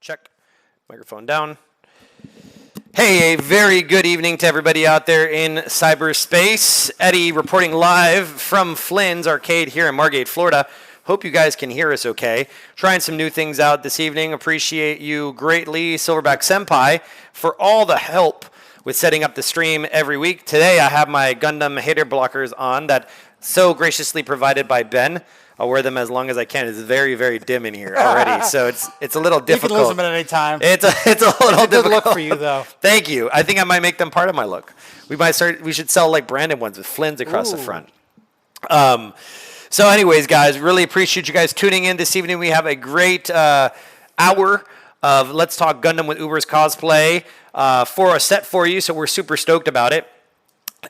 Check. Microphone down. Hey, a very good evening to everybody out there in cyberspace. Eddie reporting live from Flynn's Arcade here in Margate, Florida. Hope you guys can hear us okay. Trying some new things out this evening. Appreciate you greatly, Silverback Senpai, for all the help with setting up the stream every week. Today I have my Gundam hater blockers on that so graciously provided by Ben. I'll wear them as long as I can. It's very, very dim in here already, so it's a little difficult. You can lose them at any time. It's a little difficult. Good look for you, though. Thank you. I think I might make them part of my look. We should sell like branded ones with Flynn's across the front. So anyways, guys, really appreciate you guys tuning in this evening. We have a great hour of Let's Talk Gundam with Uberscosplay for a set for you, so we're super stoked about it.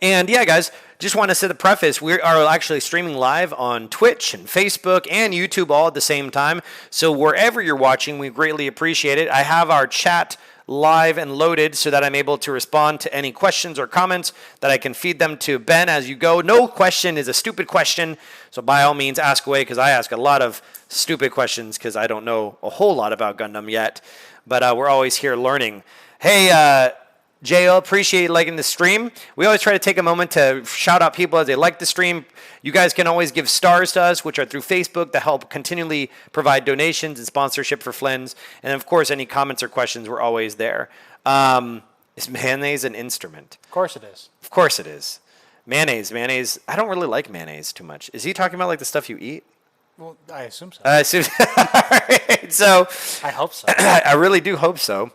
And yeah, guys, just want to say the preface, we are actually streaming live on Twitch and Facebook and YouTube all at the same time. So wherever you're watching, we greatly appreciate it. I have our chat live and loaded so that I'm able to respond to any questions or comments that I can feed them to Ben as you go. No question is a stupid question, so by all means ask away, because I ask a lot of stupid questions because I don't know a whole lot about Gundam yet. But we're always here learning. Hey, JL, appreciate you liking the stream. We always try to take a moment to shout out people as they like the stream. You guys can always give stars to us, which are through Facebook, to help continually provide donations and sponsorship for Flynn's. And of course, any comments or questions, we're always there. Is mayonnaise an instrument? Of course it is. Of course it is. Mayonnaise. I don't really like mayonnaise too much. Is he talking about like the stuff you eat? Well, I assume so. Right, so I hope so. I really do hope so.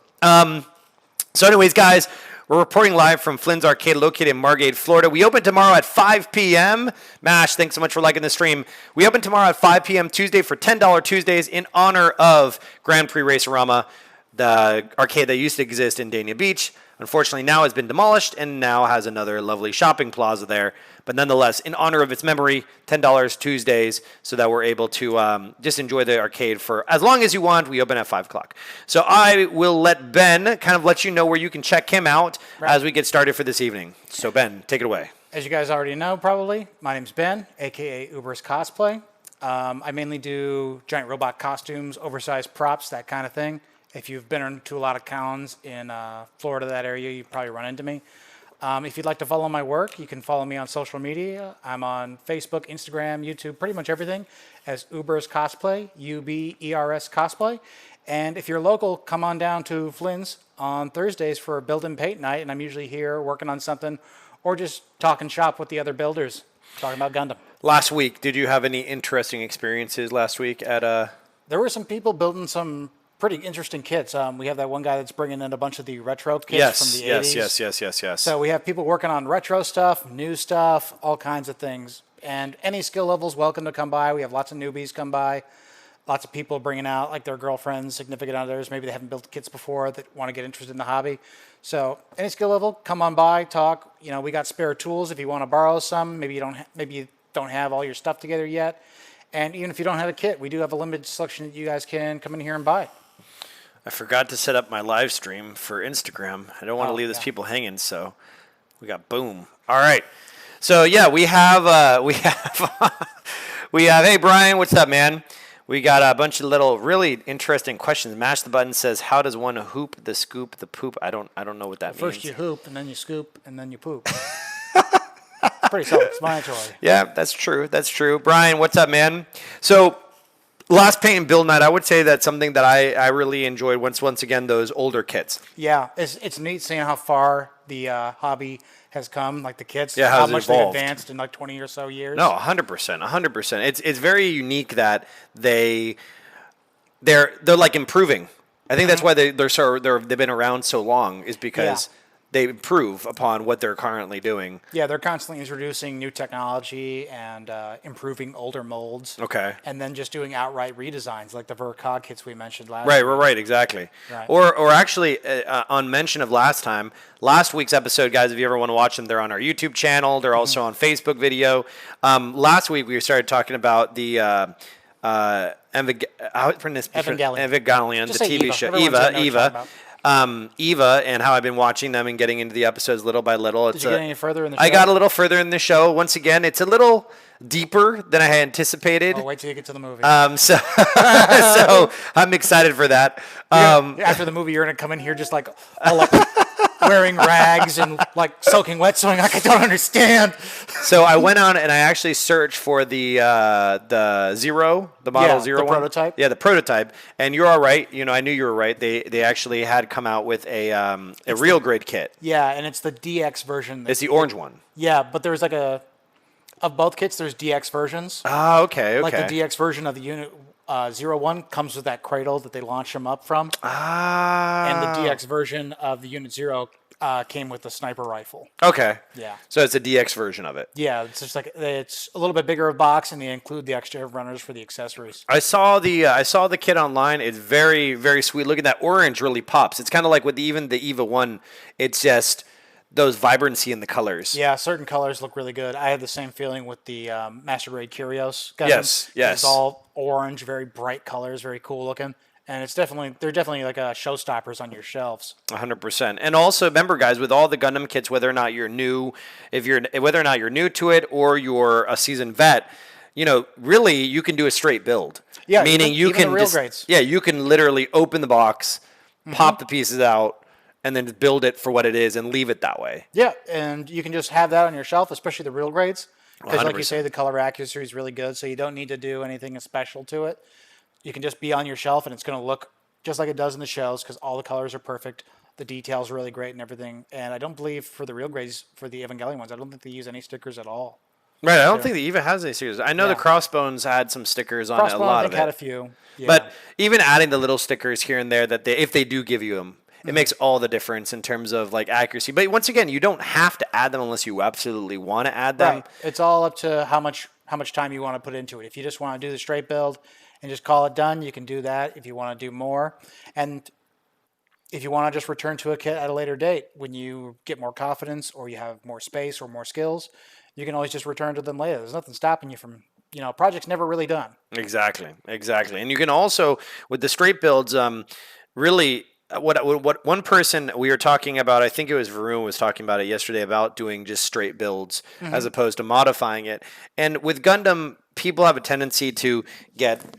So anyways, guys, we're reporting live from Flynn's Arcade located in Margate, Florida. We open tomorrow at 5 p.m. Mash, thanks so much for liking the stream. We open tomorrow at 5 p.m. Tuesday for $10 Tuesdays in honor of Grand Prix Racerama, the arcade that used to exist in Dania Beach. Unfortunately, now has been demolished and now has another lovely shopping plaza there. But nonetheless, in honor of its memory, $10 Tuesdays, so that we're able to just enjoy the arcade for as long as you want. We open at 5 o'clock. So I will let Ben kind of let you know where you can check him out as we get started for this evening. So Ben, take it away. As you guys already know, probably, my name's Ben, a.k.a. Uberscosplay. I mainly do giant robot costumes, oversized props, that kind of thing. If you've been into a lot of cons in Florida, that area, you probably run into me. If you'd like to follow my work, you can follow me on social media. I'm on Facebook, Instagram, YouTube, pretty much everything as Uberscosplay, U-B-E-R-S Cosplay. And if you're local, come on down to Flynn's on Thursdays for a build and paint night, and I'm usually here working on something or just talking shop with the other builders, talking about Gundam. Last week, did you have any interesting experiences last week at There were some people building some pretty interesting kits. We have that one guy that's bringing in a bunch of the retro kits from the 80s. Yes. So we have people working on retro stuff, new stuff, all kinds of things. And any skill levels, welcome to come by. We have lots of newbies come by. Lots of people bringing out like their girlfriends, significant others. Maybe they haven't built kits before that want to get interested in the hobby. So any skill level, come on by, talk. You know, we got spare tools if you want to borrow some. Maybe you don't have all your stuff together yet. And even if you don't have a kit, we do have a limited selection that you guys can come in here and buy. I forgot to set up my live stream for Instagram. I don't want to leave these people hanging, so we got boom. All right. So yeah, we have hey Brian, what's up, man? We got a bunch of little really interesting questions. Mash the button says, how does one hoop, the scoop, the poop? I don't know what that means. First you hoop, and then you scoop, and then you poop. Pretty self-explanatory. Yeah, that's true. That's true. Brian, what's up, man? So last paint and build night, I would say that's something that I really enjoyed once again, those older kits. Yeah, it's neat seeing how far the hobby has come, like the kits, yeah, how much they've evolved. advanced in like 20 or so years. No, 100%. It's very unique that they're like improving. I think that's why they've been around so long, is because they improve upon what they're currently doing. Yeah, they're constantly introducing new technology and improving older molds. Okay. And then just doing outright redesigns, like the Vercog kits we mentioned last Right, exactly. Right. Or actually, on mention of last week's episode, guys, if you ever want to watch them, they're on our YouTube channel. They're also on Facebook video. Last week, we started talking about the Evangelion, the TV show. Eva. Eva and how I've been watching them and getting into the episodes little by little. Did you get any further in the show? I got a little further in the show. Once again, it's a little deeper than I had anticipated. Oh, wait till you get to the movie. So I'm excited for that. After the movie, you're gonna come in here just like all like wearing rags and like soaking wet, saying like I don't understand. So I went on and I actually searched for the Zero, the Model Zero, the one. prototype. Yeah, the prototype. And you're all right. You know, I knew you were right. They actually had come out with a real grade kit. Yeah, and it's the DX version. It's the orange one. Yeah, but there's like of both kits, there's DX versions. Oh, okay. Like the DX version of the Unit 01 comes with that cradle that they launch them up from. Ah. And the DX version of the Unit 0 came with the sniper rifle. Okay. Yeah. So it's a DX version of it. Yeah, it's just like it's a little bit bigger of a box, and they include the extra runners for the accessories. I saw the kit online. It's very, very sweet. Look at that orange, really pops. It's kind of like with even the Eva 1. It's just those vibrancy in the colors. Yeah, certain colors look really good. I had the same feeling with the Master Grade Curios. Yes. It's all orange, very bright colors, very cool looking. And they're definitely like showstoppers on your shelves. 100%. And also remember, guys, with all the Gundam kits, whether or not you're new to it or you're a seasoned vet, you know, really you can do a straight build. Yeah, meaning you even can the real grades. Yeah, you can literally open the box, pop the pieces out, and then build it for what it is and leave it that way. Yeah, and you can just have that on your shelf, especially the real grades. Because like you 100%. say, the color accuracy is really good, so you don't need to do anything special to it. You can just be on your shelf, and it's going to look just like it does in the shows because all the colors are perfect. The details are really great and everything. And I don't believe for the real grades, for the Evangelion ones, I don't think they use any stickers at all. Right, I don't think the Eva has any stickers. I know the Crossbones had some stickers on Crossbone, a lot I think, of it. had a few. Yeah. But even adding the little stickers here and there that if they do give you them, it makes all the difference in terms of like accuracy. But once again, you don't have to add them unless you absolutely want to add them. Right. It's all up to how much time you want to put into it. If you just want to do the straight build and just call it done, you can do that. If you want to do more, and if you want to just return to a kit at a later date when you get more confidence or you have more space or more skills, you can always just return to them later. There's nothing stopping you from, project's never really done. Exactly. And you can also, with the straight builds, really, what one person we were talking about, I think it was Varun was talking about it yesterday, about doing just straight builds as opposed to modifying it. And with Gundam, people have a tendency to get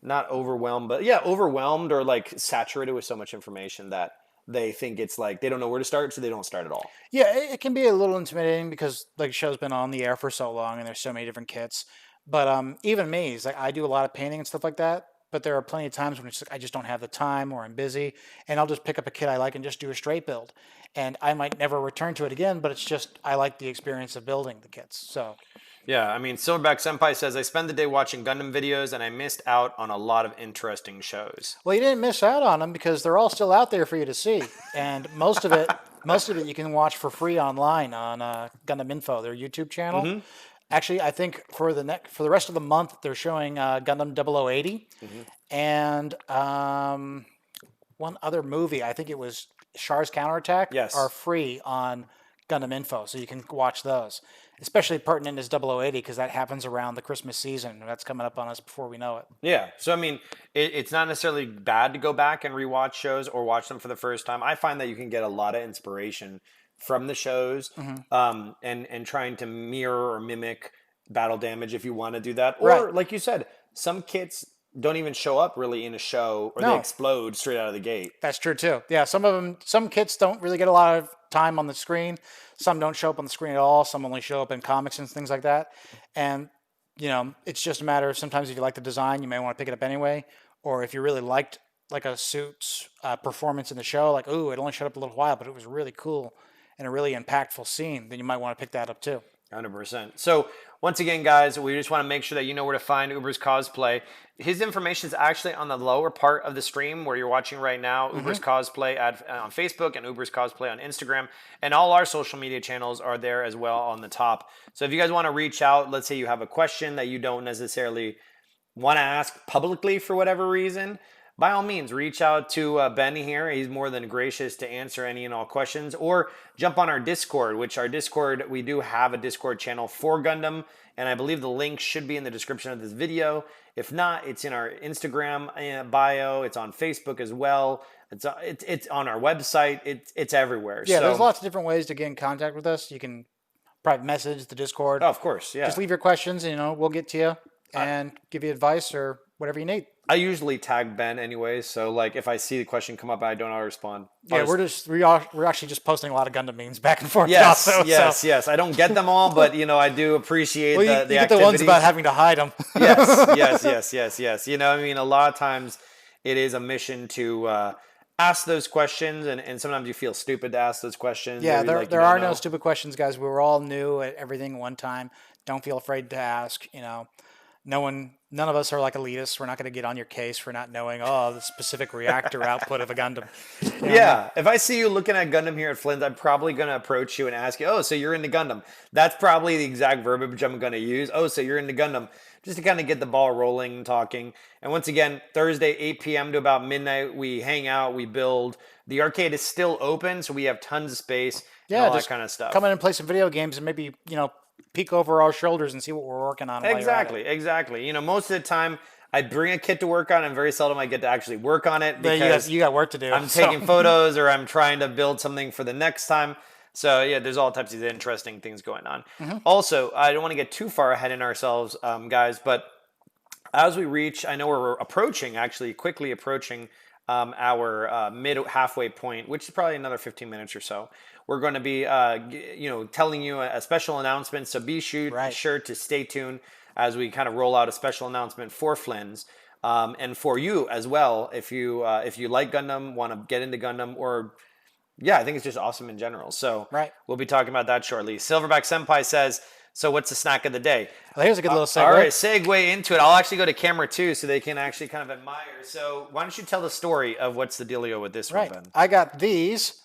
not overwhelmed, but overwhelmed or like saturated with so much information that they think it's like they don't know where to start, so they don't start at all. Yeah, it can be a little intimidating because like the show's been on the air for so long and there's so many different kits. But even me, it's like I do a lot of painting and stuff like that. But there are plenty of times when I just don't have the time or I'm busy, and I'll just pick up a kit I like and just do a straight build. And I might never return to it again, but it's just I like the experience of building the kits. So. Yeah, I mean, Silverback Senpai says, I spend the day watching Gundam videos and I missed out on a lot of interesting shows. Well, you didn't miss out on them because they're all still out there for you to see. And most of it you can watch for free online on Gundam Info, their YouTube channel. Actually, I think for the rest of the month, they're showing Gundam 0080 and one other movie. I think it was Char's Counterattack. Yes. Are free on Gundam Info, so you can watch those. Especially pertinent is 0080 because that happens around the Christmas season. And that's coming up on us before we know it. Yeah. So, I mean, it's not necessarily bad to go back and rewatch shows or watch them for the first time. I find that you can get a lot of inspiration from the shows and trying to mirror or mimic battle damage if you want to do that. Or, like you said, some kits don't even show up really in a show or they explode straight out of the gate. That's true too. Yeah, some kits don't really get a lot of time on the screen. Some don't show up on the screen at all. Some only show up in comics and things like that. And, it's just a matter of sometimes if you like the design, you may want to pick it up anyway. Or if you really liked like a suit's performance in the show, like, ooh, it only showed up a little while, but it was really cool and a really impactful scene, then you might want to pick that up too. 100%. So once again, guys, we just want to make sure that you know where to find Uberscosplay. His information is actually on the lower part of the stream where you're watching right now. Uberscosplay on Facebook and Uberscosplay on Instagram. And all our social media channels are there as well on the top. So if you guys want to reach out, let's say you have a question that you don't necessarily want to ask publicly for whatever reason, by all means, reach out to Ben here. He's more than gracious to answer any and all questions, or jump on our Discord, which our Discord, we do have a Discord channel for Gundam, and I believe the link should be in the description of this video. If not, it's in our Instagram bio. It's on Facebook as well. It's on our website. It's everywhere. Yeah, so, there's lots of different ways to get in contact with us. You can private message the Discord. Oh, of course, yeah. Just leave your questions, and we'll get to you and give you advice or whatever you need. I usually tag Ben anyways, so like if I see the question come up and I don't know how to respond. We're actually just posting a lot of Gundam memes back and forth. Yes, also, yes. I don't get them all, but I do appreciate you the get activities. the ones about having to hide them. yes. A lot of times it is a mission to ask those questions, and sometimes you feel stupid to ask those questions. Yeah, Maybe, there are no stupid questions, guys. We were all new at everything at one time. Don't feel afraid to ask. None of us are like elitists. We're not going to get on your case for not knowing, the specific reactor output of a Gundam. Yeah, if I see you looking at Gundam here at Flynn's, I'm probably going to approach you and ask you, so you're into Gundam. That's probably the exact verbiage I'm going to use. So you're into Gundam. Just to kind of get the ball rolling and talking. And once again, Thursday, 8 p.m. to about midnight, we hang out, we build. The arcade is still open, so we have tons of space and all that kind of stuff. Come in and play some video games and maybe, peek over our shoulders and see what we're working on. Exactly. Most of the time, I bring a kit to work on, and very seldom I get to actually work on it because you got work to do. I'm taking photos or I'm trying to build something for the next time. So yeah, there's all types of interesting things going on. Mm-hmm. Also, I don't want to get too far ahead in ourselves, guys, but as we reach, I know we're quickly approaching our halfway point, which is probably another 15 minutes or so. We're going to be, telling you a special announcement. So be sure to stay tuned as we kind of roll out a special announcement for Flynn's and for you as well. If you like Gundam, want to get into Gundam, or I think it's just awesome in general. So we'll be talking about that shortly. Silverback Senpai says, so what's the snack of the day? Well, here's a good little segue. All right, segue into it. I'll actually go to camera 2 so they can actually kind of admire. So why don't you tell the story of what's the dealio with this one, Ben? I got these.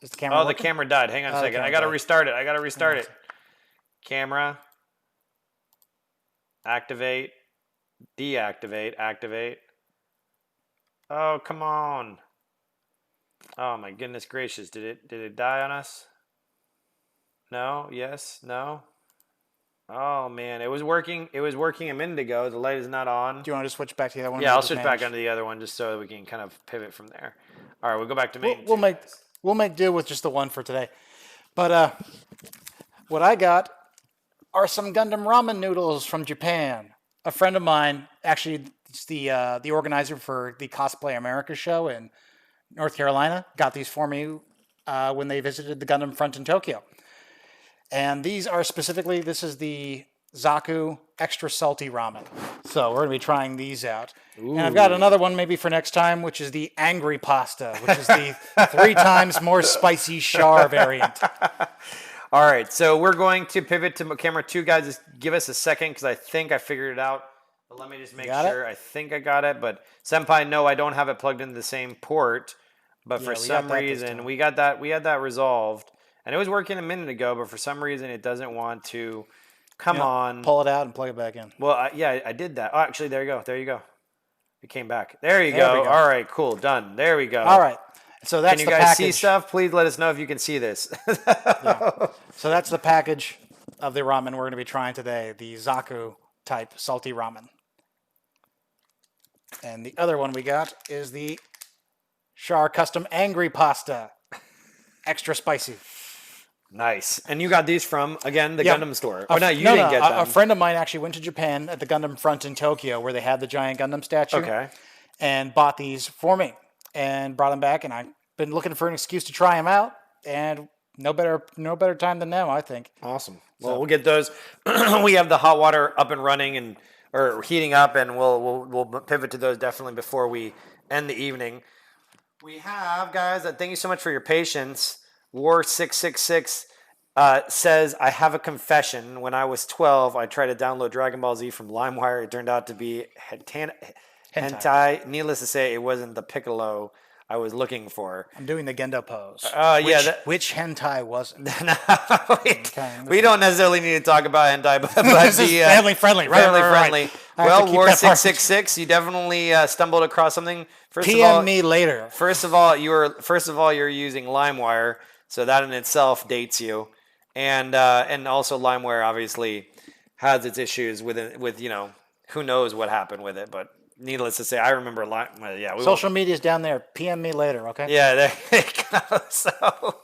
Is the camera working? The camera died. Hang on a second. I got to restart it. Camera. Activate. Deactivate. Activate. Oh, come on. Oh, my goodness gracious. Did it die on us? No? Yes? No? Oh, man. It was working a minute ago. The light is not on. Do you want to just switch back to the other one? Yeah, I'll switch back onto the other one just so we can kind of pivot from there. All right, we'll go back to main. We'll make do with just the one for today. But what I got are some Gundam ramen noodles from Japan. A friend of mine, actually, it's the organizer for the Cosplay America show in North Carolina, got these for me when they visited the Gundam front in Tokyo. And these are this is the Zaku extra salty ramen. So we're going to be trying these out. Ooh. And I've got another one maybe for next time, which is the angry pasta, which is the 3 times more spicy char variant. All right, so we're going to pivot to camera 2, guys. Just give us a second because I think I figured it out. But let me just make sure. I think I got it. But Senpai, no, I don't have it plugged into the same port. But for some reason, we had that resolved. And it was working a minute ago, but for some reason, it doesn't want to. Come on. Pull it out and plug it back in. Well, I did that. Oh, actually, there you go. It came back. There you go. All right, cool. Done. There we go. All right. So that's the package. Can you guys see stuff? Please let us know if you can see this. So that's the package of the ramen we're going to be trying today, the Zaku type salty ramen. And the other one we got is the Char Custom Angry Pasta. Extra spicy. Nice. And you got these from, again, the Gundam store. You didn't get them. A friend of mine actually went to Japan at the Gundam front in Tokyo where they had the giant Gundam statue. Okay. And bought these for me and brought them back. And I've been looking for an excuse to try them out. And no better time than now, I think. Awesome. Well, we'll get those. We have the hot water up and running or heating up, and we'll pivot to those definitely before we end the evening. We have, guys, thank you so much for your patience. War666 says, I have a confession. When I was 12, I tried to download Dragon Ball Z from LimeWire. It turned out to be hentai. Needless to say, it wasn't the Piccolo I was looking for. I'm doing the Gendo pose. Yeah. Which hentai was it? We don't necessarily need to talk about hentai, but This the is family friendly. family Right. friendly. I have to Well, keep War that part. 666, you definitely stumbled across something. First of PM all, me later. you're using LimeWire, so that in itself dates you, and also LimeWire obviously has its issues with who knows what happened with it, but needless to say, I remember Social media's down there. PM me later, okay? yeah, there you go.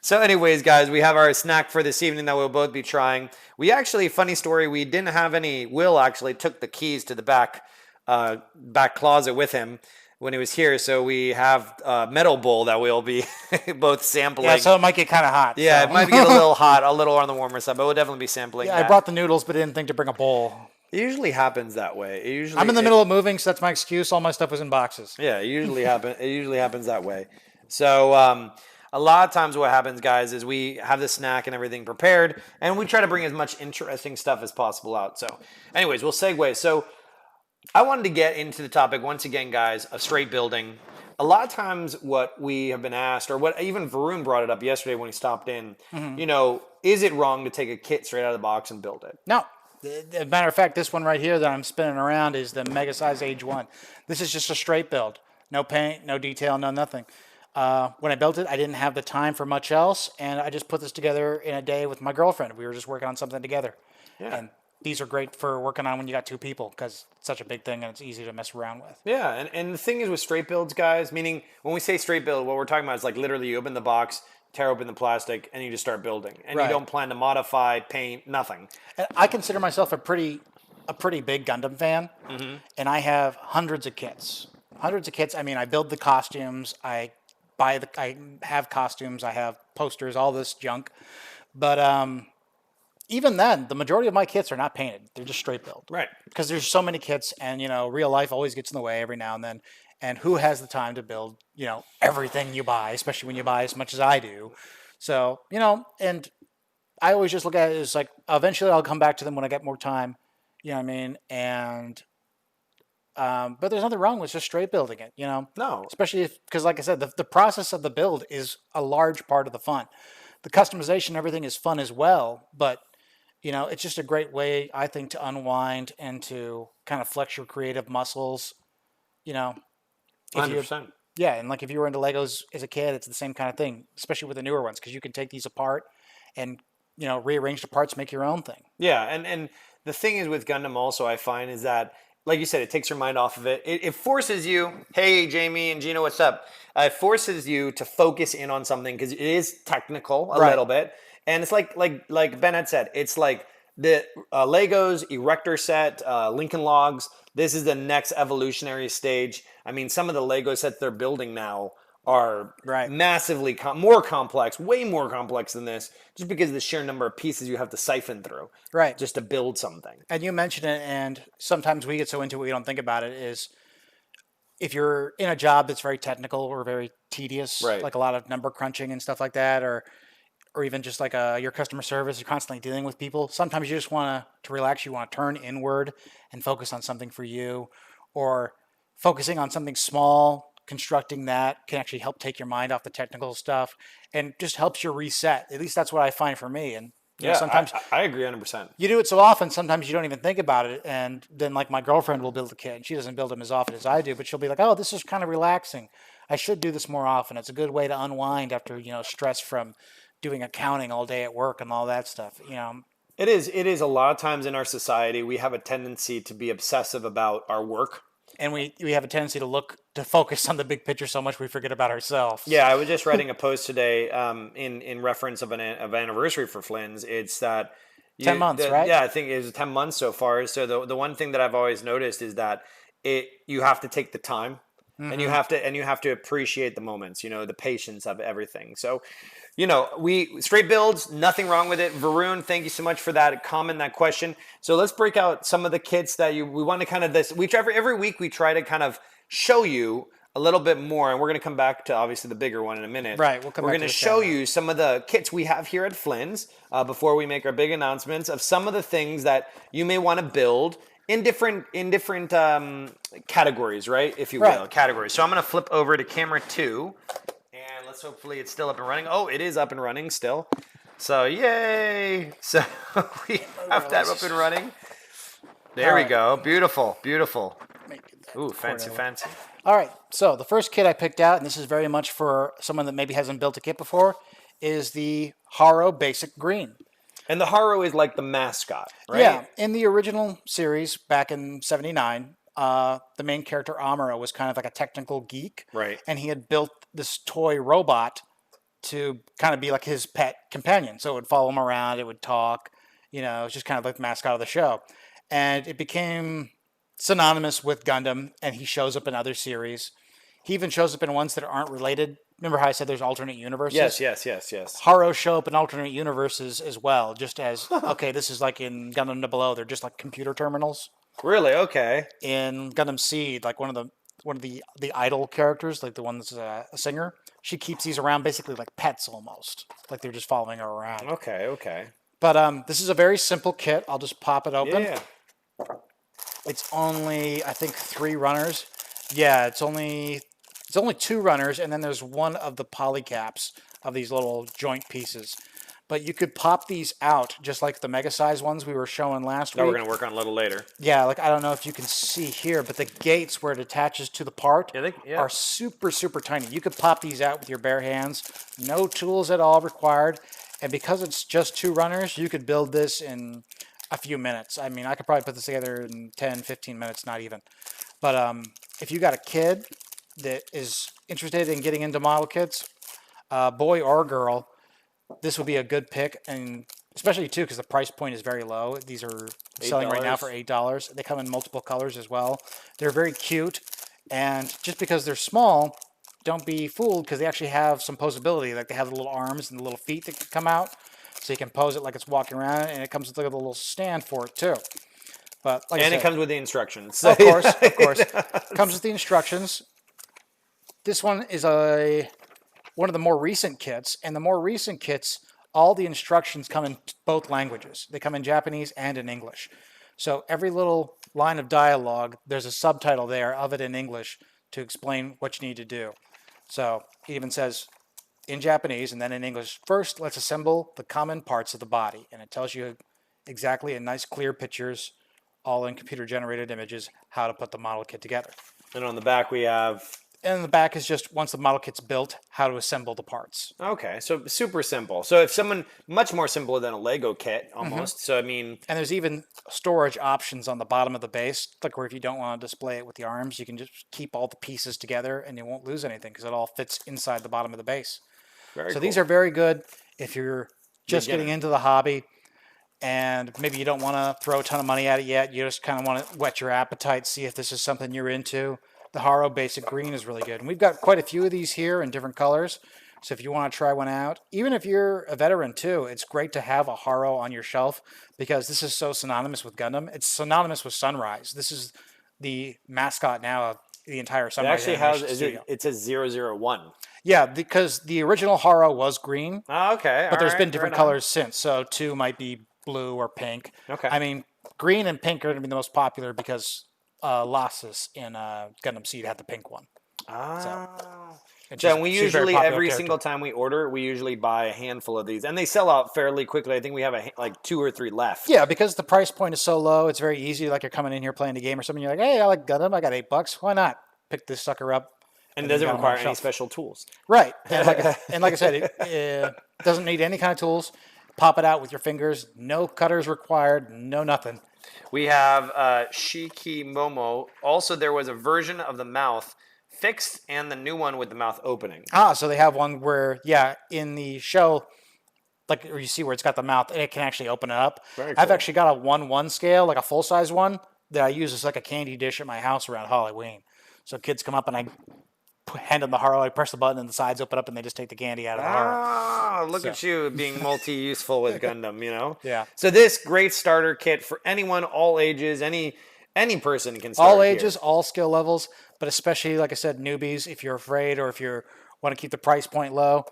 So anyways, guys, we have our snack for this evening that we'll both be trying. We actually, funny story, we didn't have any. Will actually took the keys to the back closet with him when he was here, so we have a metal bowl that we'll be both sampling. Yeah, so it might get kind of hot. Yeah, so. it might get a little hot, a little on the warmer side, but we'll definitely be sampling. Yeah, that. I brought the noodles, but didn't think to bring a bowl. It usually happens that way. I'm in the middle of moving, so that's my excuse. All my stuff was in boxes. Yeah, it usually happens that way. So a lot of times what happens, guys, is we have the snack and everything prepared, and we try to bring as much interesting stuff as possible out. So anyways, we'll segue. So I wanted to get into the topic once again, guys, of straight building. A lot of times what we have been asked, or what even Varun brought it up yesterday when he stopped in, is it wrong to take a kit straight out of the box and build it? No. As a matter of fact, this one right here that I'm spinning around is the Mega Size Age 1. This is just a straight build. No paint, no detail, no nothing. When I built it, I didn't have the time for much else, and I just put this together in a day with my girlfriend. We were just working on something together. Yeah. And these are great for working on when you got two people because it's such a big thing and it's easy to mess around with. Yeah, and the thing is with straight builds, guys, meaning when we say straight build, what we're talking about is like literally you open the box, tear open the plastic, and you just start building. And Right. you don't plan to modify, paint, nothing. And I consider myself a pretty big Gundam fan, and I have hundreds of kits. I mean, I build the costumes, I have costumes, I have posters, all this junk. But even then, the majority of my kits are not painted; they're just straight build. Right. Because there's so many kits, and real life always gets in the way every now and then. And who has the time to build, everything you buy, especially when you buy as much as I do? So, and I always just look at it as like, eventually I'll come back to them when I get more time. You know what I mean? And, but there's nothing wrong with just straight building it, No. Especially because, like I said, the process of the build is a large part of the fun. The customization and everything is fun as well, but, it's just a great way, I think, to unwind and to kind of flex your creative muscles, 100%. Yeah, and like if you were into Legos as a kid, it's the same kind of thing, especially with the newer ones, because you can take these apart and rearrange the parts, make your own thing. Yeah, and the thing is with Gundam also, I find, is that, like you said, it takes your mind off of it. It forces you, hey, Jamie and Gino, what's up? It forces you to focus in on something because it is technical a little bit. And it's like Ben had said, it's like the Legos, Erector set, Lincoln Logs. This is the next evolutionary stage. I mean, some of the Lego sets they're building now are massively more complex, way more complex than this, just because of the sheer number of pieces you have to siphon through, just to build something. And you mentioned it, and sometimes we get so into it we don't think about it, is if you're in a job that's very technical or very tedious, like a lot of number crunching and stuff like that, or even just like your customer service, you're constantly dealing with people. Sometimes you just want to relax. You want to turn inward and focus on something for you, or focusing on something small, constructing that can actually help take your mind off the technical stuff and just helps you reset. At least that's what I find for me. And sometimes I agree 100%. You do it so often, sometimes you don't even think about it. And then like my girlfriend will build a kit, and she doesn't build them as often as I do, but she'll be like, oh, this is kind of relaxing. I should do this more often. It's a good way to unwind after, stress from doing accounting all day at work and all that stuff. It is a lot of times in our society, we have a tendency to be obsessive about our work. And we have a tendency to focus on the big picture so much we forget about ourselves. Yeah, I was just writing a post today in reference of anniversary for Flynn's. It's that 10 months, right? Yeah, I think it was 10 months so far. So the one thing that I've always noticed is that you have to take the time, and you have to appreciate the moments. The patience of everything. So, we straight builds, nothing wrong with it. Varun, thank you so much for that comment, that question. So let's break out some of the kits that we want to kind of every week we try to kind of show you a little bit more, and we're going to come back to obviously the bigger one in a minute. Right, we're going to show you some of the kits we have here at Flynn's before we make our big announcements of some of the things that you may want to build in different categories, right? If you will, Right. categories. So I'm gonna flip over to camera 2, and let's hopefully it's still up and running. Oh, it is up and running still. So yay! So we have that up and running. There we right. go. Beautiful, beautiful. Ooh, fancy, Corridor. fancy. All right, so the first kit I picked out, and this is very much for someone that maybe hasn't built a kit before, is the Haro Basic Green. And the Haro is like the mascot, right? Yeah, in the original series back in '79, the main character Amuro was kind of like a technical geek, Right. and he had built this toy robot to kind of be like his pet companion. So it would follow him around, it would talk, it was just kind of like the mascot of the show, and it became synonymous with Gundam, and he shows up in other series. He even shows up in ones that aren't related. Remember how I said there's alternate universes? Yes. Haro show up in alternate universes as well, just as, okay, this is like in Gundam Below, they're just like computer terminals. Really? Okay. In Gundam Seed, like one of the idol characters, like the one that's a singer, she keeps these around basically like pets almost, like they're just following her around. Okay. But this is a very simple kit. I'll just pop it open. Yeah. It's only, I think, 3 runners. Yeah, it's only 2 runners, and then there's one of the polycaps of these little joint pieces. But you could pop these out just like the mega size ones we were showing last week. We're gonna work on a little later. Yeah, like I don't know if you can see here, but the gates where it attaches to the part Yeah. are super, super tiny. You could pop these out with your bare hands. No tools at all required. And because it's just 2 runners, you could build this in a few minutes. I mean, I could probably put this together in 10, 15 minutes, not even. But if you got a kid that is interested in getting into model kits, boy or girl, this would be a good pick, and especially too because the price point is very low. These are selling right now for $8. They come in multiple colors as well. They're very cute, and just because they're small, don't be fooled because they actually have some posability. Like they have the little arms and the little feet that can come out, so you can pose it like it's walking around, and it comes with like a little stand for it too. But like And I it said, comes with the instructions. of course, comes with the instructions. This one is one of the more recent kits, and the more recent kits, all the instructions come in both languages. They come in Japanese and in English. So every little line of dialogue, there's a subtitle there of it in English to explain what you need to do. So it even says in Japanese and then in English, first let's assemble the common parts of the body. And it tells you exactly in nice clear pictures, all in computer generated images, how to put the model kit together. And on the back we have... And the back is just, once the model kit's built, how to assemble the parts. Okay, so super simple. So if someone, much more simple than a Lego kit, almost. So, I mean... And there's even storage options on the bottom of the base, like where if you don't want to display it with the arms, you can just keep all the pieces together and you won't lose anything because it all fits inside the bottom of the base. Very cool. These are very good if you're just getting into the hobby and maybe you don't want to throw a ton of money at it yet. You just kind of want to whet your appetite, see if this is something you're into. The Haro Basic Green is really good. And we've got quite a few of these here in different colors. So if you want to try one out, even if you're a veteran too, it's great to have a Haro on your shelf because this is so synonymous with Gundam. It's synonymous with Sunrise. This is the mascot now of the entire Sunrise animation studio. It says 001. Yeah, because the original Haro was green. Oh, okay. But there's been different colors since. So 2 might be blue or pink. Okay. I mean, green and pink are going to be the most popular because Losses in Gundam Seed had the pink one. So we usually, every single time we order, we usually buy a handful of these. And they sell out fairly quickly. I think we have like 2 or 3 left. Yeah, because the price point is so low, it's very easy. Like you're coming in here playing a game or something, you're like, hey, I like Gundam, I got $8. Why not pick this sucker up? And it doesn't require any special tools. Right. And like I said, it doesn't need any kind of tools. Pop it out with your fingers. No cutters required. No nothing. We have Shiki Momo. Also, there was a version of the mouth fixed and the new one with the mouth opening. So they have one where, in the show, like where you see where it's got the mouth, and it can actually open it up. Very cool. I've actually got a 1/1 scale, like a full-size one, that I use as like a candy dish at my house around Halloween. So kids come up and I hand them the Haro, I press the button and the sides open up and they just take the candy out of the Haro. Look at you being multi-useful with Gundam, Yeah. So this great starter kit for anyone, all ages, any person can start all ages, here. all skill levels, but especially, like I said, newbies, if you're afraid or if you want to keep the price point low,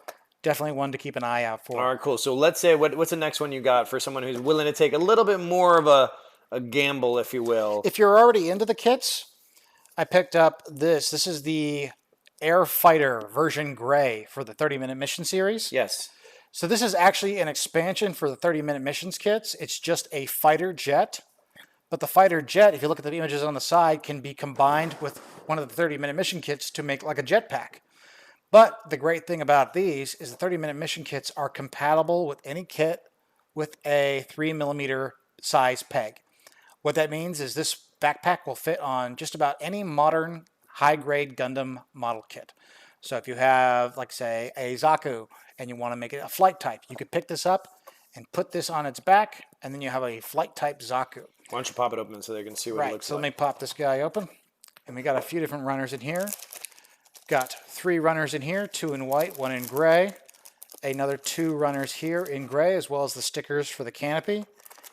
definitely one to keep an eye out for. All right, cool. So let's say, what's the next one you got for someone who's willing to take a little bit more of a gamble, if you will. If you're already into the kits, I picked up this. This is the Air Fighter version gray for the 30-minute mission series. Yes. So this is actually an expansion for the 30-minute missions kits. It's just a fighter jet. But the fighter jet, if you look at the images on the side, can be combined with one of the 30-minute mission kits to make like a jetpack. But the great thing about these is the 30-minute mission kits are compatible with any kit with a 3mm size peg. What that means is this backpack will fit on just about any modern high-grade Gundam model kit. So if you have, like, say, a Zaku and you want to make it a flight type, you could pick this up and put this on its back, and then you have a flight type Zaku. Why don't you pop it open so they can see what it looks So like? let me pop this guy open. And we got a few different runners in here. Got 3 runners in here, 2 in white, 1 in gray. Another 2 runners here in gray, as well as the stickers for the canopy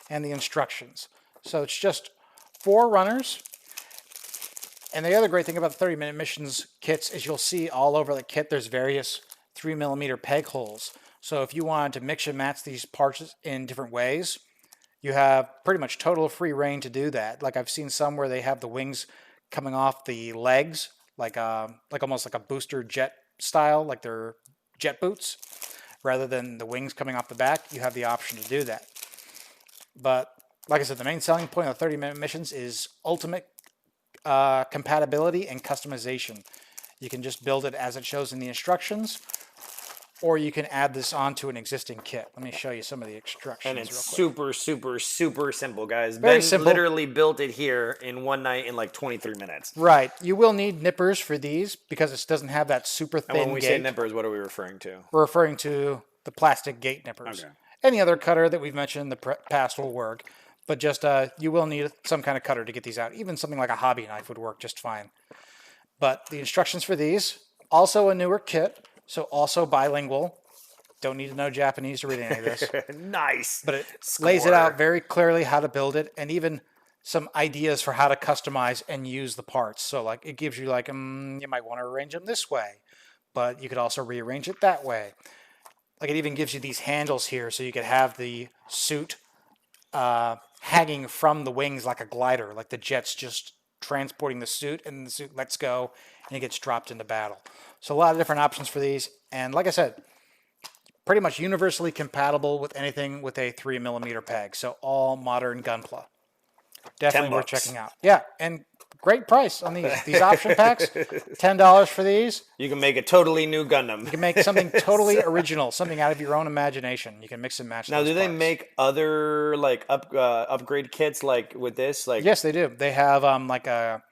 and the instructions. So it's just 4 runners. And the other great thing about the 30-minute missions kits is you'll see all over the kit there's various 3mm peg holes. So if you wanted to mix and match these parts in different ways, you have pretty much total free reign to do that. Like I've seen some where they have the wings coming off the legs, like almost like a booster jet style, like they're jet boots, rather than the wings coming off the back. You have the option to do that. But like I said, the main selling point of the 30-minute missions is ultimate compatibility and customization. You can just build it as it shows in the instructions, or you can add this onto an existing kit. Let me show you some of the instructions. And it's super, super, super simple, guys. Very Ben simple. literally built it here in one night in like 23 minutes. Right. You will need nippers for these because it doesn't have that super thin And when we gate. say nippers, what are we referring to? We're referring to the plastic gate nippers. Okay. Any other cutter that we've mentioned in the past will work, but just you will need some kind of cutter to get these out. Even something like a hobby knife would work just fine. But the instructions for these, also a newer kit, so also bilingual. Don't need to know Japanese to read any of this. Nice. But it lays it out very clearly how to build it, and even some ideas for how to customize and use the parts. So like it gives you like, you might want to arrange them this way, but you could also rearrange it that way. Like it even gives you these handles here so you could have the suit hanging from the wings like a glider, like the jet's just transporting the suit and the suit lets go and it gets dropped into battle. So a lot of different options for these. And like I said, pretty much universally compatible with anything with a 3mm peg. So all modern Gunpla. Definitely worth checking out. Yeah, and great price on these option packs. $10 for these. You can make a totally new Gundam. You can make something totally original, something out of your own imagination. You can mix and match. Now, those do they parts. make other like upgrade kits like with this? Like Yes, they do. They have like a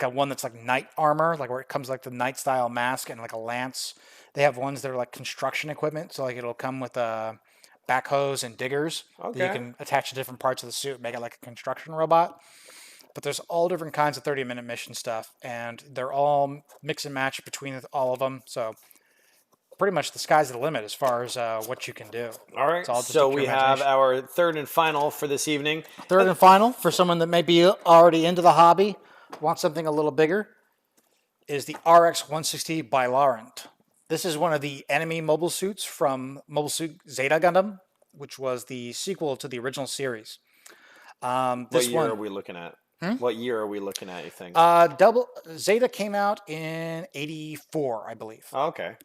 one that's like knight armor, like where it comes like the knight style mask and like a lance. They have ones that are like construction equipment, so like it'll come with backhoes and diggers that you can attach to different parts of the suit, make it like a construction robot. But there's all different kinds of 30-minute mission stuff, and they're all mix and match between all of them. So pretty much the sky's the limit as far as what you can do. All right, so we have our third and final for this evening. Third and final for someone that may be already into the hobby, wants something a little bigger, is the RX-160 by Laurent. This is one of the enemy mobile suits from Mobile Suit Zeta Gundam, which was the sequel to the original series. What year are we looking at? What year are we looking at, you think? Zeta came out in 84, I believe. Oh, okay.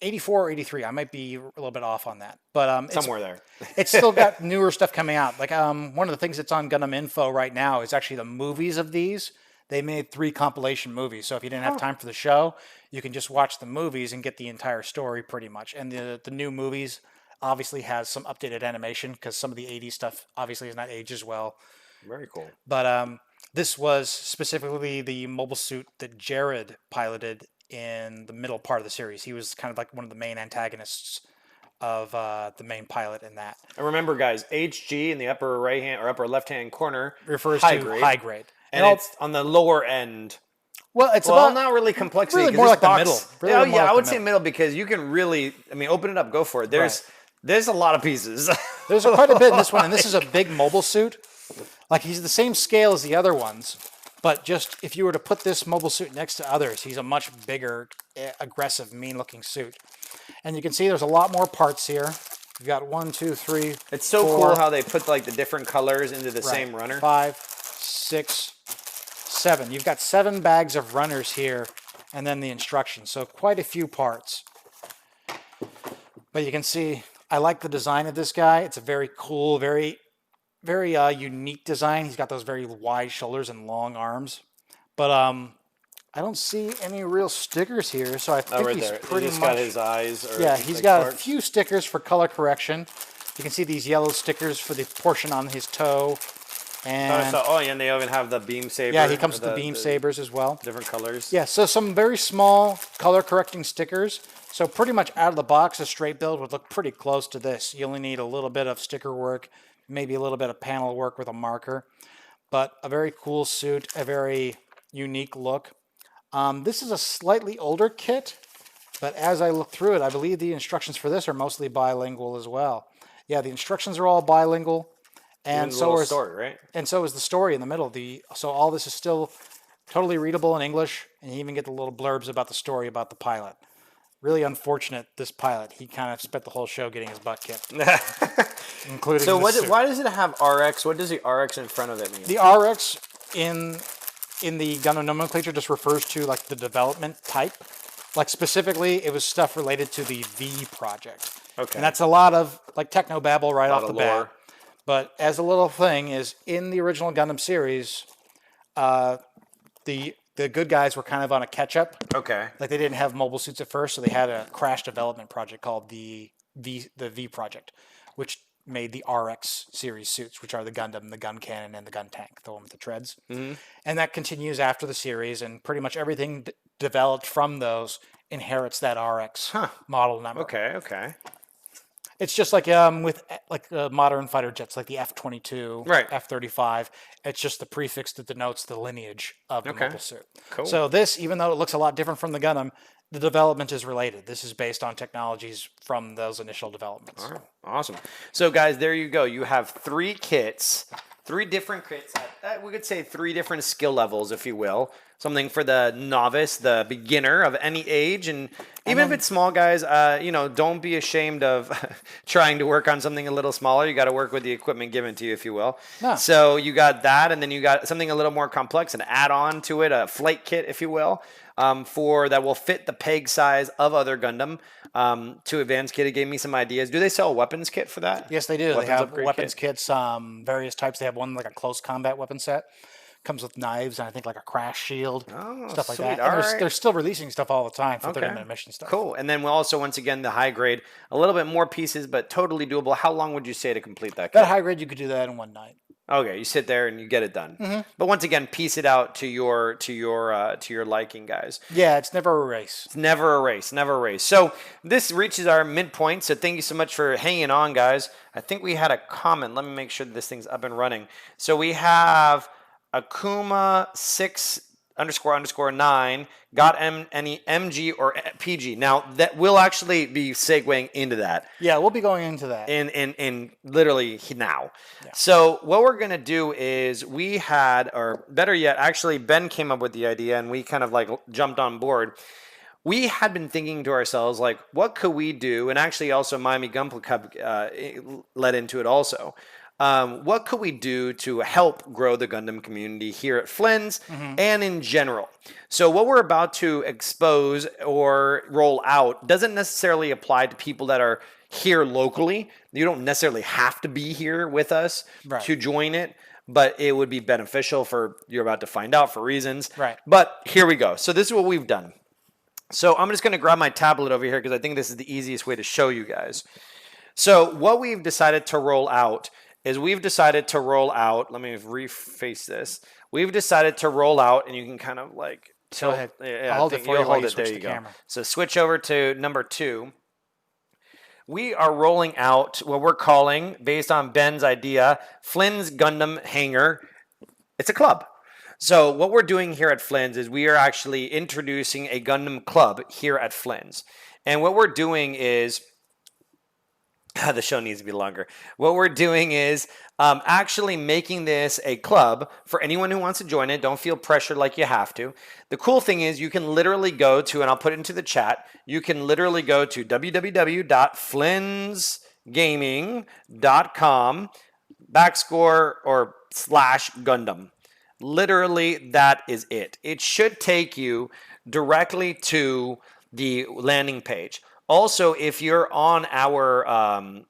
84 or 83. I might be a little bit off on that. But somewhere there. It's still got newer stuff coming out. Like one of the things that's on Gundam Info right now is actually the movies of these. They made 3 compilation movies. So if you didn't have time for the show, you can just watch the movies and get the entire story pretty much. And the new movies obviously has some updated animation because some of the 80s stuff obviously is not aged as well. Very cool. But this was specifically the mobile suit that Jared piloted in the middle part of the series. He was kind of like one of the main antagonists of the main pilot in that. And remember, guys, HG in the upper right hand or upper left hand corner refers to high grade. And it's on the lower end. Well, it's about not really complexity. Really more like the middle. Really I would say middle because you can really, open it up, go for it. There's a lot of pieces. There's quite a bit in this one, and this is a big mobile suit. Like he's the same scale as the other ones, but just if you were to put this mobile suit next to others, he's a much bigger, aggressive, mean-looking suit. And you can see there's a lot more parts here. You've got 1, 2, 3. It's so 4, cool how they put like the different colors into the same runner. 5, 6, 7. You've got 7 bags of runners here, and then the instructions. So quite a few parts. But you can see, I like the design of this guy. It's a very cool, very unique design. He's got those very wide shoulders and long arms. But I don't see any real stickers here, so I think he's pretty much got his eyes. Or yeah, he's got a few stickers for color correction. You can see these yellow stickers for the portion on his toe. And and they even have the beam saber. yeah, he comes with the beam sabers as well. Different colors. Yeah, so some very small color correcting stickers. So pretty much out of the box, a straight build would look pretty close to this. You only need a little bit of sticker work, maybe a little bit of panel work with a marker. But a very cool suit, a very unique look. This is a slightly older kit, but as I look through it, I believe the instructions for this are mostly bilingual as well. Yeah, the instructions are all bilingual, and so is story, right? And so is the story in the middle. So all this is still totally readable in English, and you even get the little blurbs about the story about the pilot. Really unfortunate, this pilot. He kind of spent the whole show getting his butt kicked, including. So why does it have RX? What does the RX in front of it mean? The RX in the Gundam nomenclature just refers to like the development type. Like specifically, it was stuff related to the V project. Okay. And that's a lot of like technobabble right off the lore. bat. But as a little thing is in the original Gundam series, the good guys were kind of on a catch up. Okay. Like they didn't have mobile suits at first, so they had a crash development project called the V project, which made the RX series suits, which are the Gundam, the gun cannon, and the gun tank, the one with the treads. Mm-hmm. And that continues after the series, and pretty much everything developed from those inherits that RX model number. Okay. It's just like with like modern fighter jets, like the F-22, right. F-35. It's just the prefix that denotes the lineage of the mobile suit. Cool. So this, even though it looks a lot different from the Gundam, the development is related. This is based on technologies from those initial developments. All right. Awesome. So, guys, there you go. You have 3 kits, 3 different kits. We could say 3 different skill levels, if you will. Something for the novice, the beginner of any age. And even if it's small, guys, don't be ashamed of trying to work on something a little smaller. You got to work with the equipment given to you, if you will. Yeah. So you got that, and then you got something a little more complex, an add-on to it, a flight kit, if you will. For that will fit the peg size of other Gundam. To Advanced Kit, it gave me some ideas. Do they sell a weapons kit for that? Yes, they do. They have weapons kits, various types. They have one like a close combat weapon set. Comes with knives and I think like a crash shield, stuff like that. And they're still releasing stuff all the time for 30-minute mission stuff. Cool. And then we'll also, once again, the high grade, a little bit more pieces, but totally doable. How long would you say to complete that kit? That high grade, you could do that in one night. Okay, you sit there and you get it done. Mm-hmm. But once again, piece it out to your liking, guys. Yeah, it's never a race. It's never a race. So this reaches our midpoint. So thank you so much for hanging on, guys. I think we had a comment. Let me make sure that this thing's up and running. So we have Akuma 6__9 got any MG or PG. Now that will actually be segueing into that. Yeah, we'll be going into that in literally now. Yeah. So what we're gonna do is we had, or better yet, actually Ben came up with the idea and we kind of like jumped on board. We had been thinking to ourselves like, what could we do? And actually also Miami Gunpla Cup led into it also. What could we do to help grow the Gundam community here at Flynn's and in general? So what we're about to expose or roll out doesn't necessarily apply to people that are here locally. You don't necessarily have to be here with us to join it, but it would be beneficial for, you're about to find out for reasons. Right. But here we go. So this is what we've done. So I'm just going to grab my tablet over here because I think this is the easiest way to show you guys. So what we've decided to roll out is let me reface this. We've decided to roll out, and you can kind of like Go ahead. I'll hold it for you while you switch the camera. So switch over to number 2. We are rolling out what we're calling, based on Ben's idea, Flynn's Gundam Hangar. It's a club. So what we're doing here at Flynn's is we are actually introducing a Gundam club here at Flynn's. And what we're doing is, the show needs to be longer. What we're doing is actually making this a club for anyone who wants to join it. Don't feel pressured like you have to. The cool thing is you can literally go to, and I'll put it into the chat, you can literally go to www.flynns, flynngaming.com /Gundam. Literally, that is it. It should take you directly to the landing page. Also, if you're on our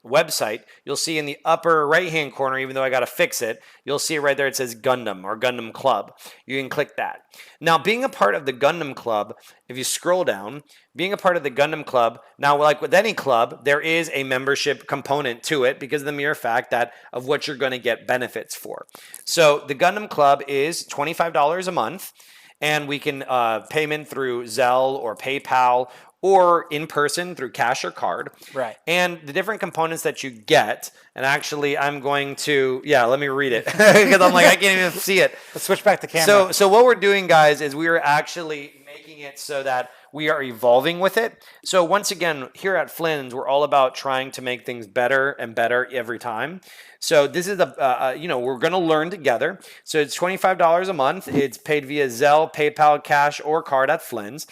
website, you'll see in the upper right-hand corner, even though I got to fix it, you'll see right there it says Gundam or Gundam Club. You can click that. Now, being a part of the Gundam Club, if you scroll down, being a part of the Gundam Club, now like with any club, there is a membership component to it because of the mere fact that of what you're going to get benefits for. So the Gundam Club is $25 a month, and we can payment through Zelle or PayPal or in person through cash or card. Right. And the different components that you get, and actually I'm going to, let me read it because I'm like, I can't even see it. Let's switch back to camera. So what we're doing, guys, is we are actually making it so that we are evolving with it. So once again, here at Flynn's, we're all about trying to make things better and better every time. So this is we're going to learn together. So it's $25 a month. It's paid via Zelle, PayPal, cash, or card at Flynn's.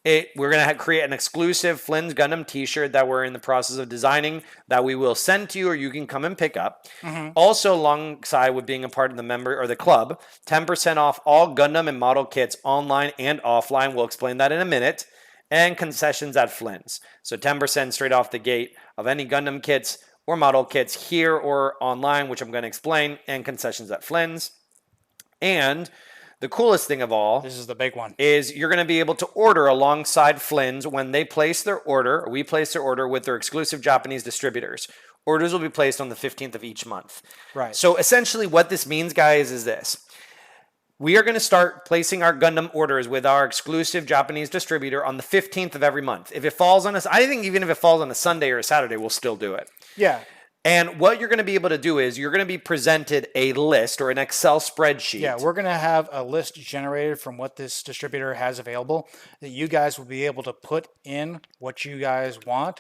We're going to create an exclusive Flynn's Gundam t-shirt that we're in the process of designing that we will send to you or you can come and pick up. Mm-hmm. Also, alongside with being a part of the member or the club, 10% off all Gundam and model kits online and offline. We'll explain that in a minute. And concessions at Flynn's. So 10% straight off the gate of any Gundam kits or model kits here or online, which I'm going to explain, and concessions at Flynn's. And the coolest thing of all, this is the big one, is you're going to be able to order alongside Flynn's when they place their order, or we place their order with their exclusive Japanese distributors. Orders will be placed on the 15th of each month. Right. So essentially what this means, guys, is this. We are going to start placing our Gundam orders with our exclusive Japanese distributor on the 15th of every month. If it falls on us, I think even if it falls on a Sunday or a Saturday, we'll still do it. Yeah. And what you're going to be able to do is you're going to be presented a list or an Excel spreadsheet. Yeah, we're going to have a list generated from what this distributor has available that you guys will be able to put in what you guys want,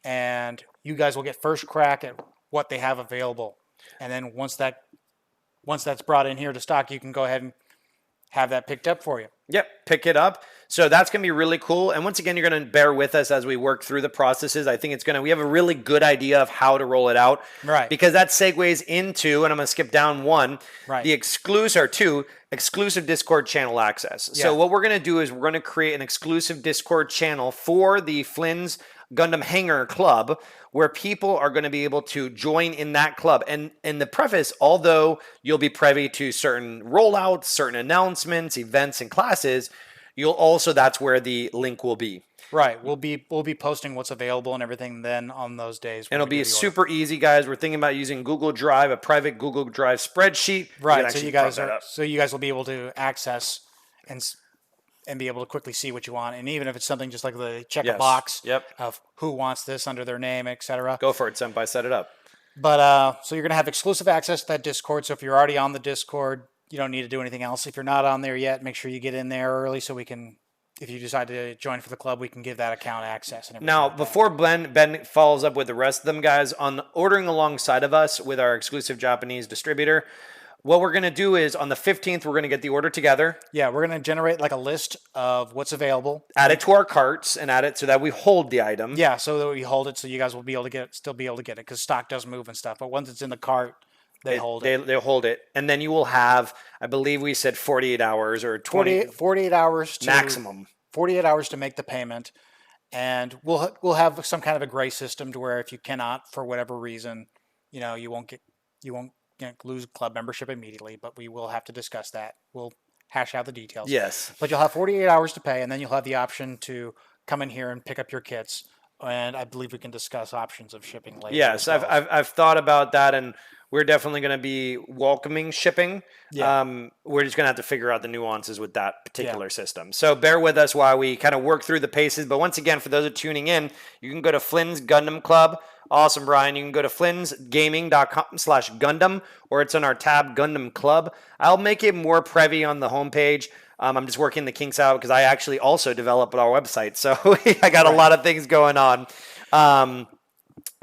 and you guys will get first crack at what they have available. And then once that's brought in here to stock, you can go ahead and have that picked up for you. Yep, pick it up. So that's going to be really cool. And once again, you're going to bear with us as we work through the processes. I think we have a really good idea of how to roll it out. Right. Because that segues into, and I'm going to skip down one, right, the exclusive Discord channel access. Yeah. So what we're going to do is we're going to create an exclusive Discord channel for the Flynn's Gundam Hangar Club, where people are going to be able to join in that club. And in the preface, although you'll be privy to certain rollouts, certain announcements, events, and classes, that's where the link will be. Right. We'll be posting what's available and everything then on those days. And it'll be super easy, guys. We're thinking about using Google Drive, a private Google Drive spreadsheet. Right. So you guys will be able to access and be able to quickly see what you want. And even if it's something just like the check a box of who wants this under their name, etc. Go for it, Senpai. Set it up. But so you're going to have exclusive access to that Discord. So if you're already on the Discord, you don't need to do anything else. If you're not on there yet, make sure you get in there early so we can, if you decide to join for the club, we can give that account access. And everything. Now, before Ben follows up with the rest of them, guys, on ordering alongside of us with our exclusive Japanese distributor, what we're going to do is on the 15th, we're going to get the order together. Yeah, we're going to generate like a list of what's available. Add it to our carts and add it so that we hold the item. Yeah, so that we hold it so you guys will be able to still be able to get it because stock does move and stuff. But once it's in the cart, they hold it. They hold it. And then you will have, I believe we said 48 hours or 48 hours to maximum. 48 hours to make the payment. And we'll have some kind of a gray system to where if you cannot, for whatever reason, you won't lose club membership immediately, but we will have to discuss that. We'll hash out the details. Yes. But you'll have 48 hours to pay, and then you'll have the option to come in here and pick up your kits. And I believe we can discuss options of shipping later. Yes, I've thought about that, and we're definitely going to be welcoming shipping. Yeah. We're just going to have to figure out the nuances with that particular system. So bear with us while we kind of work through the paces. But once again, for those who are tuning in, you can go to Flynn's Gundam Club. Awesome, Brian. You can go to flynn'sgaming.com/Gundam, or it's on our tab Gundam Club. I'll make it more prevy on the homepage. I'm just working the kinks out because I actually also develop our website. So I got a lot of things going on.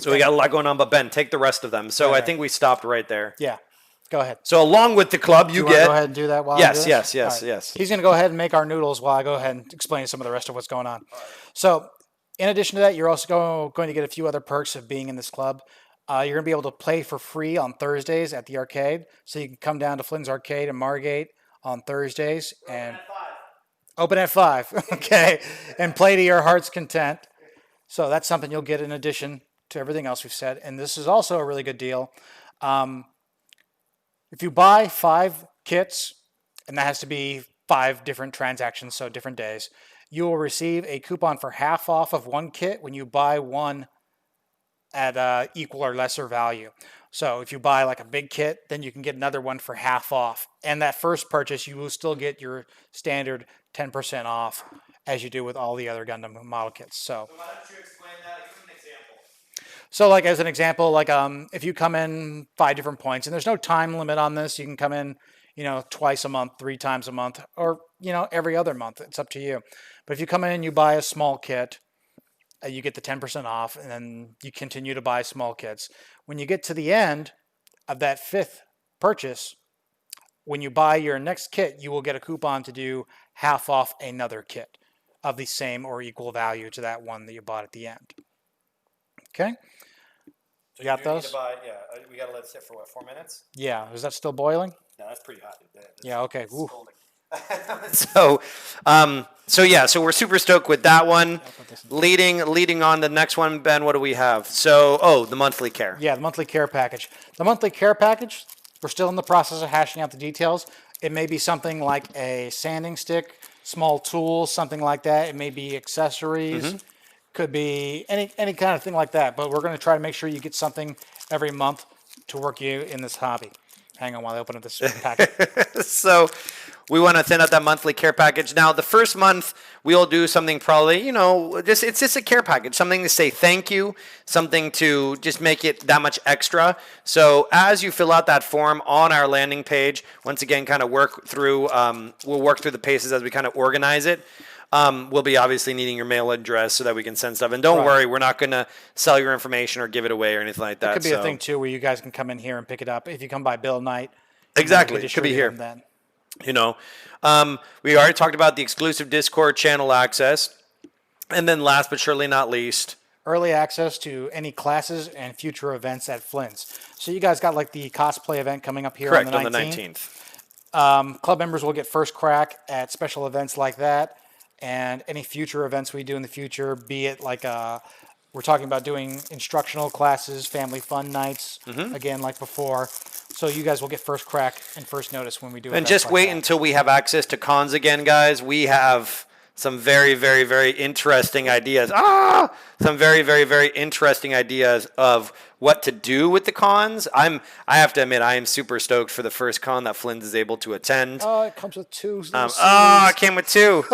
So we got a lot going on, but Ben, take the rest of them. So I think we stopped right there. Yeah. Go ahead. So along with the club, you get... go ahead and do that while Yes. He's going to go ahead and make our noodles while I go ahead and explain some of the rest of what's going on. So In addition to that, you're also going to get a few other perks of being in this club. You're going to be able to play for free on Thursdays at the arcade. So you can come down to Flynn's Arcade in Margate on Thursdays and open at 5. Okay. And play to your heart's content. So that's something you'll get in addition to everything else we've said. And this is also a really good deal. If you buy 5 kits, and that has to be 5 different transactions, so different days, you will receive a coupon for half off of 1 kit when you buy one at equal or lesser value. So if you buy like a big kit, then you can get another one for half off. And that first purchase, you will still get your standard 10% off as you do with all the other Gundam model kits. So why don't you explain that? Give an example. So like as an example, like if you come in 5 different points, and there's no time limit on this, you can come in, twice a month, 3 times a month, or, every other month. It's up to you. But if you come in and you buy a small kit, you get the 10% off, and then you continue to buy small kits. When you get to the end of that 5th purchase, when you buy your next kit, you will get a coupon to do half off another kit of the same or equal value to that one that you bought at the end. Okay? So you got those? We got to let it sit for 4 minutes? Yeah. Is that still boiling? No, that's pretty hot. Yeah, okay. Ooh. So we're super stoked with that one. Leading on the next one, Ben, what do we have? So, the monthly care. Yeah, the monthly care package. The monthly care package, we're still in the process of hashing out the details. It may be something like a sanding stick, small tools, something like that. It may be accessories. Could be any kind of thing like that. But we're going to try to make sure you get something every month to work you in this hobby. Hang on while I open up this packet. So we want to send out that monthly care package. Now, the first month, we'll do something probably, it's just a care package, something to say thank you, something to just make it that much extra. So as you fill out that form on our landing page, once again, kind of work through, we'll work through the paces as we kind of organize it. We'll be obviously needing your mail address so that we can send stuff. And don't worry, we're not going to sell your information or give it away or anything like that. It could be a thing, too, where you guys can come in here and pick it up. If you come by Bill Night. Exactly. It could be here. Then. We already talked about the exclusive Discord channel access. And then last but surely not least, early access to any classes and future events at Flynn's. So you guys got like the cosplay event coming up here on the 19th. Club members will get first crack at special events like that. And any future events we do in the future, be it like we're talking about doing instructional classes, family fun nights, again, like before. So you guys will get first crack and first notice when we do it. And just wait until we have access to cons again, guys. We have some very, very, very interesting ideas. Some very, very, very interesting ideas of what to do with the cons. I have to admit, I am super stoked for the first con that Flynn is able to attend. Oh, it comes with 2. It came with 2.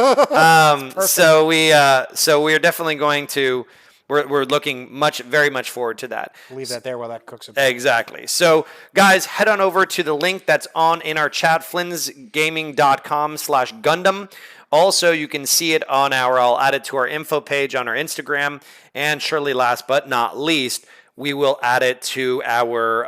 So we are definitely going to. We're looking very much forward to that. Leave that there while that cooks a bit. Exactly. So, guys, head on over to the link that's in our chat, flynsgaming.com/Gundam. Also, you can see it I'll add it to our info page on our Instagram. And surely last but not least, we will add it to our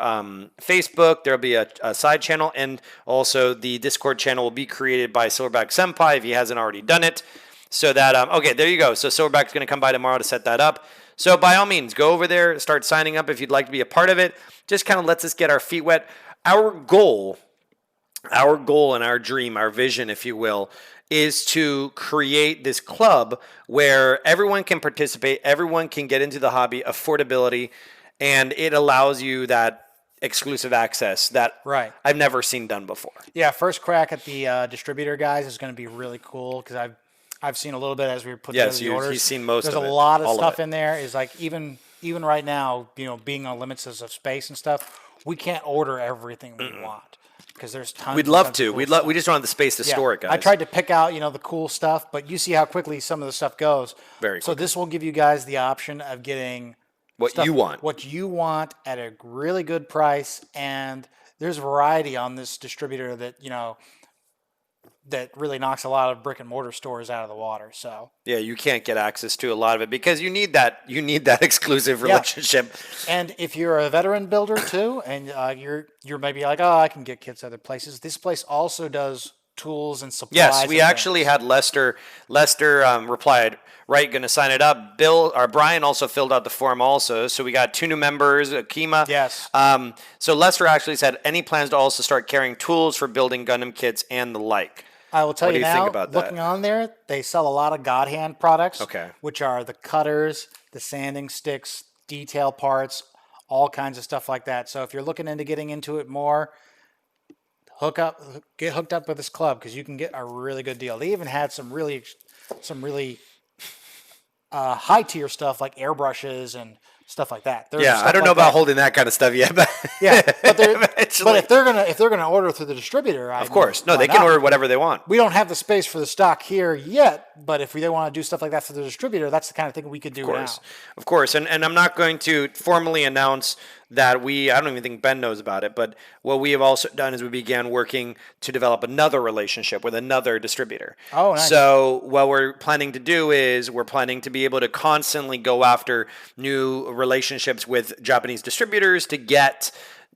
Facebook. There'll be a side channel. And also the Discord channel will be created by Silverback Senpai if he hasn't already done it. So that, okay, there you go. So Silverback's going to come by tomorrow to set that up. So by all means, go over there, start signing up if you'd like to be a part of it. Just kind of lets us get our feet wet. Our goal and our dream, our vision, if you will, is to create this club where everyone can participate, everyone can get into the hobby, affordability, and it allows you that exclusive access that I've never seen done before. Yeah, first crack at the distributor, guys, is going to be really cool because I've seen a little bit as we put together the orders. He's seen most There's of it. There's a lot of stuff in there. Is like even right now, being on limits of space and stuff, we can't order everything we want because there's tons. We'd love to. We just don't have the space to store it, guys. I tried to pick out the cool stuff, but you see how quickly some of the stuff goes. Very quickly. So this will give you guys the option of getting what you want at a really good price, and there's variety on this distributor that that really knocks a lot of brick and mortar stores out of the water. So yeah, you can't get access to a lot of it because you need that exclusive relationship. And if you're a veteran builder too, and you're maybe like, I can get kits other places. This place also does tools and supplies. Yes, we and actually things. had Lester. Lester replied, right, going to sign it up. Bill or Brian also filled out the form also. So we got 2 new members, Akima. Yes. So Lester actually said, any plans to also start carrying tools for building Gundam kits and the like? I will tell What you do you now, think about that? looking on there, they sell a lot of God Hand products, Okay. which are the cutters, the sanding sticks, detail parts, all kinds of stuff like that. So if you're looking into getting into it more, get hooked up with this club because you can get a really good deal. They even had some really high tier stuff like airbrushes and stuff like that. There's Yeah, stuff I don't like know about that. holding that kind of stuff yet, but Yeah, but eventually. if they're gonna order through the distributor, Of course. No, they can order whatever they want. We don't have the space for the stock here yet, but if they want to do stuff like that for the distributor, that's the kind of thing we could do now. Of course. And I'm not going to formally announce that I don't even think Ben knows about it, but what we have also done is we began working to develop another relationship with another distributor. Oh, nice. So what we're planning to do is we're planning to be able to constantly go after new relationships with Japanese distributors to get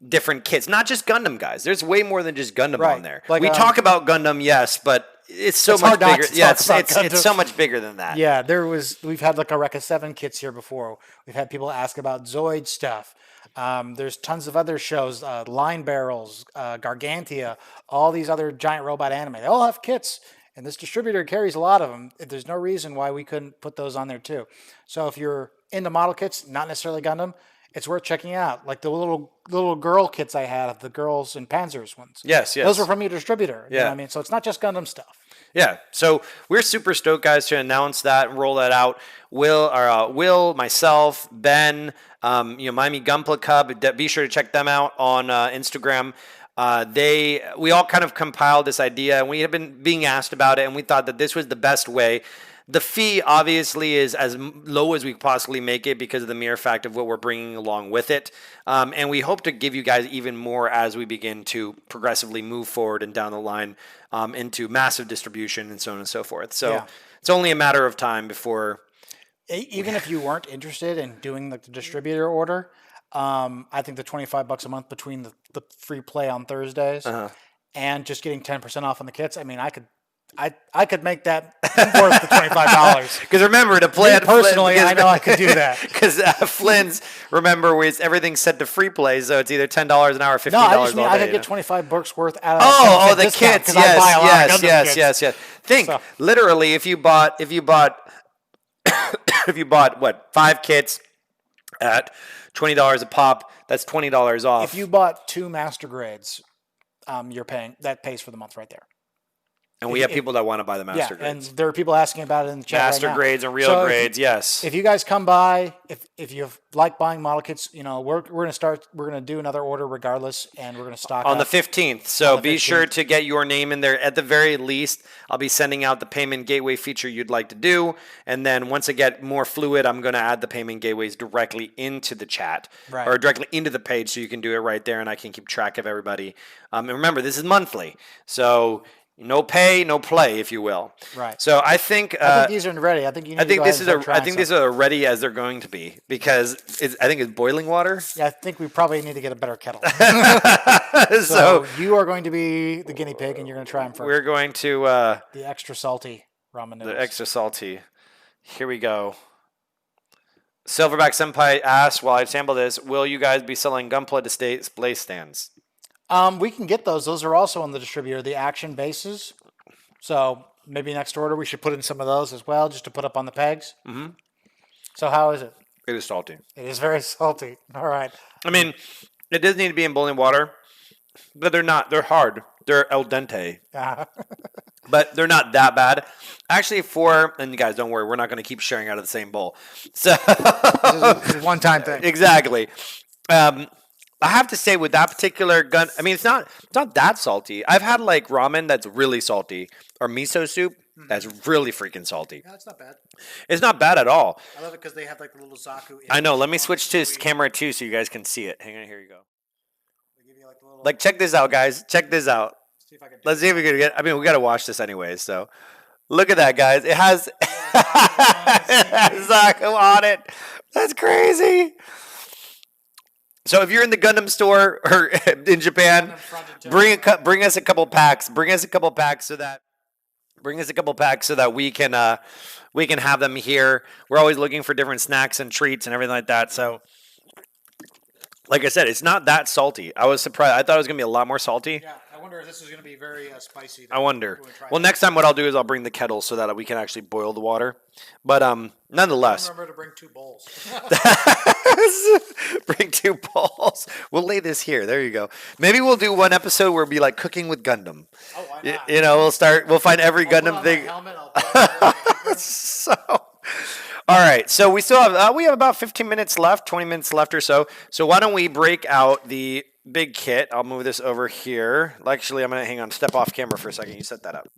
different kits, not just Gundam, guys. There's way more than just Gundam on there. Like, we talk about Gundam, yes, but it's so much bigger. Yeah, it's so much bigger than that. Yeah, we've had like a Rekka 7 kits here before. We've had people ask about Zoid stuff. There's tons of other shows, Line Barrels, Gargantia, all these other giant robot anime. They all have kits, and this distributor carries a lot of them. There's no reason why we couldn't put those on there too. So if you're into model kits, not necessarily Gundam, it's worth checking out. Like the little girl kits I had of the girls in Panzers ones. Yes. Those were from your distributor. Yeah. You know what I mean? So it's not just Gundam stuff. Yeah, so we're super stoked, guys, to announce that and roll that out. Will, myself, Ben, Miami Gunpla Cub. Be sure to check them out on Instagram. We all kind of compiled this idea, and we have been being asked about it, and we thought that this was the best way. The fee obviously is as low as we possibly make it because of the mere fact of what we're bringing along with it. And we hope to give you guys even more as we begin to progressively move forward and down the line into massive distribution and so on and so forth. So It's only a matter of time before. Even if you weren't interested in doing the distributor order, I think the $25 a month between the free play on Thursdays and just getting 10% off on the kits, I mean, I could make that worth the $25. Because remember, to play personally, Flynn, I know I could do that. Because Flynn's, remember, everything's set to free play, so it's either $10 an hour or $15 No, I just mean all day, I could get $25 worth out of Oh, the kits. Yes. Think, So. literally, if you bought what, 5 kits at $20 a pop, that's $20 off. If you bought 2 master grades, that pays for the month right there. And we have people that want to buy the master grades. And there are people asking about it in the chat Master right now. grades and real grades, yes. If you guys come by, if you like buying model kits, we're gonna do another order regardless, and we're gonna stock on up. the 15th. So be sure to get your name in there. At the very least, I'll be sending out the payment gateway feature you'd like to do, and then once I get more fluid, I'm going to add the payment gateways directly into the chat or directly into the page, so you can do it right there, and I can keep track of everybody. And remember, this is monthly, so. No pay, no play, if you will. Right. So I think these are ready. I think these are ready as they're going to be because I think it's boiling water. Yeah, I think we probably need to get a better kettle. so you are going to be the guinea pig, and you're going to try them first. We're going to the extra salty ramen noodles. The extra salty. Here we go. Silverback Senpai asks, while I sample this, will you guys be selling Gunpla display stands? We can get those. Those are also on the distributor, the action bases. So maybe next order we should put in some of those as well, just to put up on the pegs. Mm-hmm. So how is it? It is salty. It is very salty. All right. I mean, it does need to be in boiling water, but they're not. They're hard. They're al dente. But they're not that bad. Actually, and you guys, don't worry, we're not going to keep sharing out of the same bowl. So this is a one-time thing. Exactly. I have to say, with that particular gun, I mean, it's not that salty. I've had like ramen that's really salty, or miso soup that's really freaking salty. Yeah, it's not bad. It's not bad at all. I love it because they have like the little Zaku. I know. Let me switch to camera 2 so you guys can see it. Hang on, here you go. Like, check this out, guys. Check this out. Let's see if we can get. I mean, we got to watch this anyways. So, look at that, guys. It has Zaku on it. That's crazy. So if you're in the Gundam store or in Japan, bring us a couple packs. Bring us a couple packs so that we can have them here. We're always looking for different snacks and treats and everything like that. So, like I said, it's not that salty. I was surprised. I thought it was gonna be a lot more salty. Yeah, I wonder if this is going to be very spicy. I wonder. Well, next time what I'll do is I'll bring the kettle so that we can actually boil the water. But nonetheless, Remember to bring 2 bowls. bring 2 bowls. We'll lay this here. There you go. Maybe we'll do one episode where it'll be like cooking with Gundam. Oh, why not? You know, we'll find every I'll Gundam put on thing. my helmet, I'll put on So, all right. So we still have we have about 15 minutes left, 20 minutes left or so. So why don't we break out the big kit? I'll move this over here. Actually, I'm gonna hang on. Step off camera for a second. You set that up.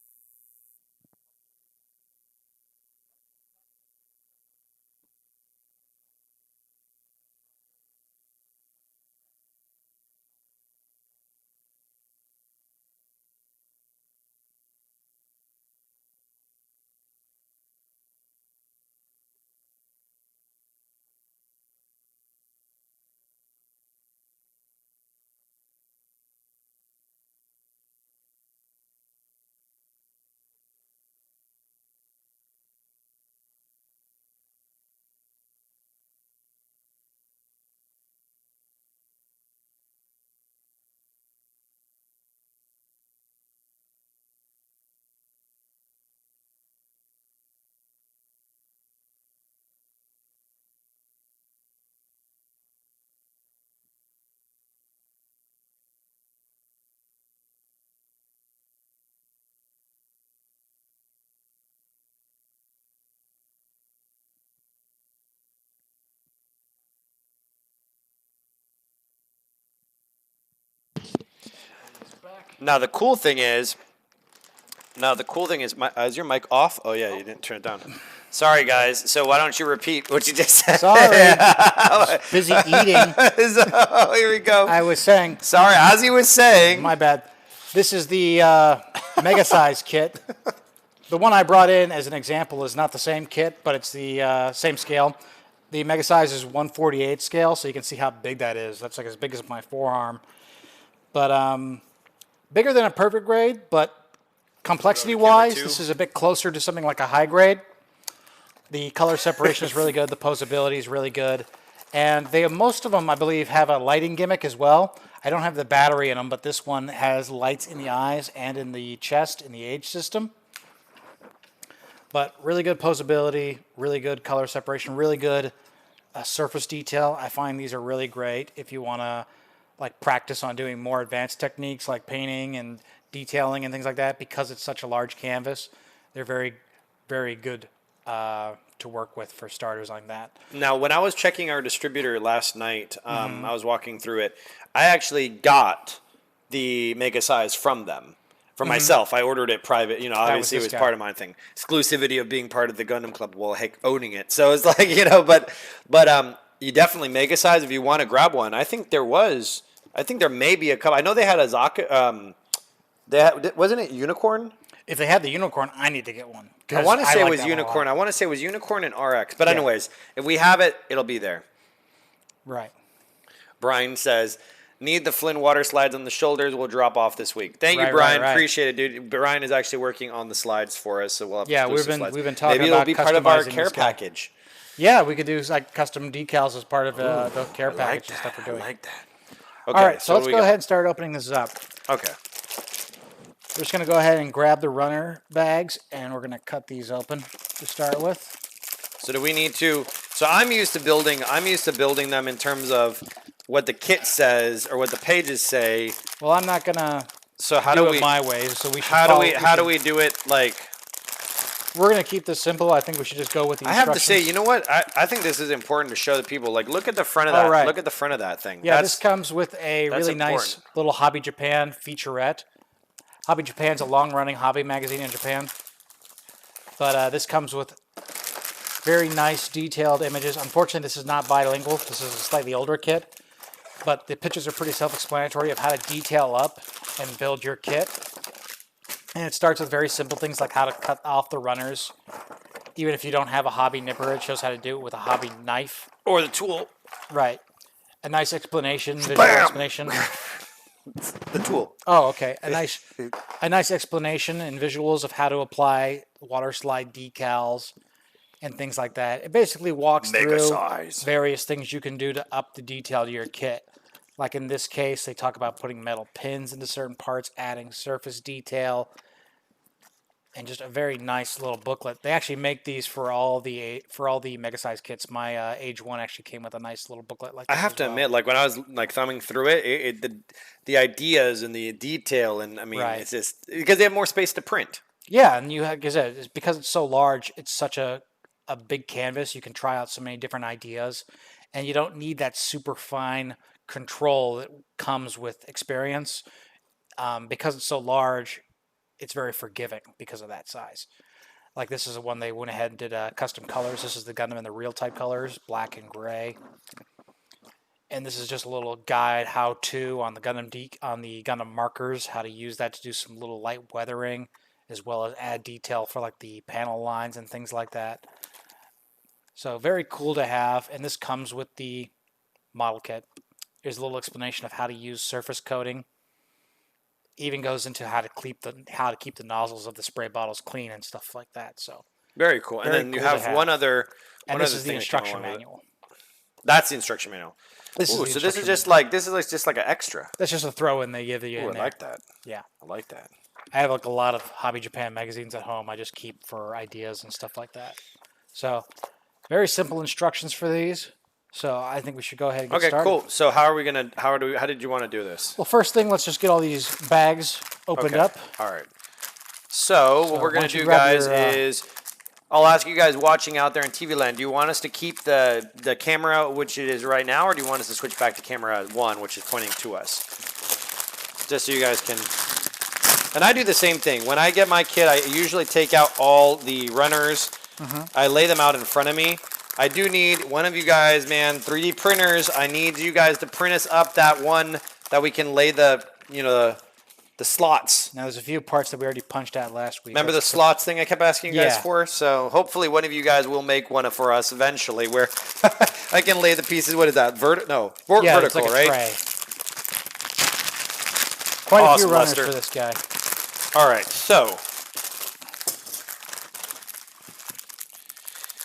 Now the cool thing is, is your mic off? Oh yeah, you didn't turn it down. Sorry guys. So why don't you repeat what you just said? Sorry. Busy eating. So, here we go. I was saying. Sorry, as he was saying. My bad. This is the mega size kit. The one I brought in as an example is not the same kit, but it's the same scale. The mega size is 1/48 scale, so you can see how big that is. That's like as big as my forearm. But bigger than a perfect grade, but complexity-wise, this is a bit closer to something like a high grade. The color separation is really good. The posability is really good. And most of them, I believe, have a lighting gimmick as well. I don't have the battery in them, but this one has lights in the eyes and in the chest in the age system. But really good posability, really good color separation, really good surface detail. I find these are really great if you want to like practice on doing more advanced techniques like painting and detailing and things like that. Because it's such a large canvas, they're very, very good to work with for starters like that. Now, when I was checking our distributor last night, I was walking through it. I actually got the mega size from them. For myself, I ordered it private. You know, obviously it was part of my thing. Exclusivity of being part of the Gundam Club. Well, heck, owning it. So it's like, you know, but you definitely mega size if you want to grab one. I think there may be a couple. I know they had a Zaka. Wasn't it Unicorn? If they had the Unicorn, I need to get one. I want to say it was Unicorn. I want to say it was Unicorn and RX. But anyways, if we have it, it'll be there. Right. Brian says, need the Flynn water slides on the shoulders. Will drop off this week. Thank you, Brian. Right. Appreciate it, dude. Brian is actually working on the slides for us, so we'll have exclusive slides. we've been talking Maybe about it'll be part of our customizing care this guy. package. Yeah, we could do like custom decals as part of the care package and stuff we're doing. I like that. Okay, all right, so let's what do go we got? ahead and start opening this up. Okay. We're just going to go ahead and grab the runner bags, and we're going to cut these open to start with. So do we need to? So I'm used to building them in terms of what the kit says or what the pages say. Well, I'm not going to do it my way, so we should how do we do it like? We're going to keep this simple. I think we should just go with the I have to say, you know what? I think this is important to show the people. Like, look at the front of that. Right. Look at the front of that thing. Yeah, this comes with a really nice important. little Hobby Japan featurette. Hobby Japan's a long-running hobby magazine in Japan. But this comes with very nice detailed images. Unfortunately, this is not bilingual. This is a slightly older kit. But the pictures are pretty self-explanatory of how to detail up and build your kit. And it starts with very simple things like how to cut off the runners. Even if you don't have a hobby nipper, it shows how to do it with a hobby knife. Or the tool. Right. A nice explanation, visual Bam! explanation. The tool. Oh, okay. A nice explanation and visuals of how to apply water slide decals and things like that. It basically walks Mega through size. various things you can do to up the detail to your kit. Like in this case, they talk about putting metal pins into certain parts, adding surface detail, and just a very nice little booklet. They actually make these for all the mega size kits. My Age 1 actually came with a nice little booklet like I this have as to well. admit, like when I was like thumbing through it, the ideas and the detail, and I mean, Right. it's just because they have more space to print. Yeah, and you have, like I said, it's because it's so large, it's such a big canvas. You can try out so many different ideas, and you don't need that super fine control that comes with experience. Because it's so large, it's very forgiving because of that size. Like this is the one they went ahead and did custom colors. This is the Gundam in the real type colors, black and gray. And this is just a little guide how-to on the Gundam markers, how to use that to do some little light weathering, as well as add detail for like the panel lines and things like that. So very cool to have, and this comes with the model kit. Here's a little explanation of how to use surface coating. Even goes into how to keep the nozzles of the spray bottles clean and stuff like that. So Very cool. And Very then you cool to have have. one other. and one this other is the thing that came instruction along with it. manual. That's the instruction manual. This Ooh, is so the this is instruction just like an extra. That's just a throw in they give you Ooh, in I there. like that. Yeah. I like that. I have like a lot of Hobby Japan magazines at home. I just keep for ideas and stuff like that. So very simple instructions for these. So I think we should go ahead and get Okay, started. cool. So how did you want to do this? Well, first thing, let's just get all these bags opened up. All right. So what So we're why gonna don't you do, grab guys, your, is I'll ask you guys watching out there in TV land. Do you want us to keep the camera which it is right now, or do you want us to switch back to camera 1, which is pointing to us? Just so you guys can. And I do the same thing. When I get my kit, I usually take out all the runners. I lay them out in front of me. I do need one of you guys, man, 3D printers. I need you guys to print us up that one that we can lay the slots. Now, there's a few parts that we already punched out last week. Remember the slots thing I kept asking you guys Yeah. for? So hopefully one of you guys will make one for us eventually where I can lay the pieces. What is that? Yeah, Vertical, it's like a right? tray. Quite a Awesome, few runners Lester. for this guy. All right, so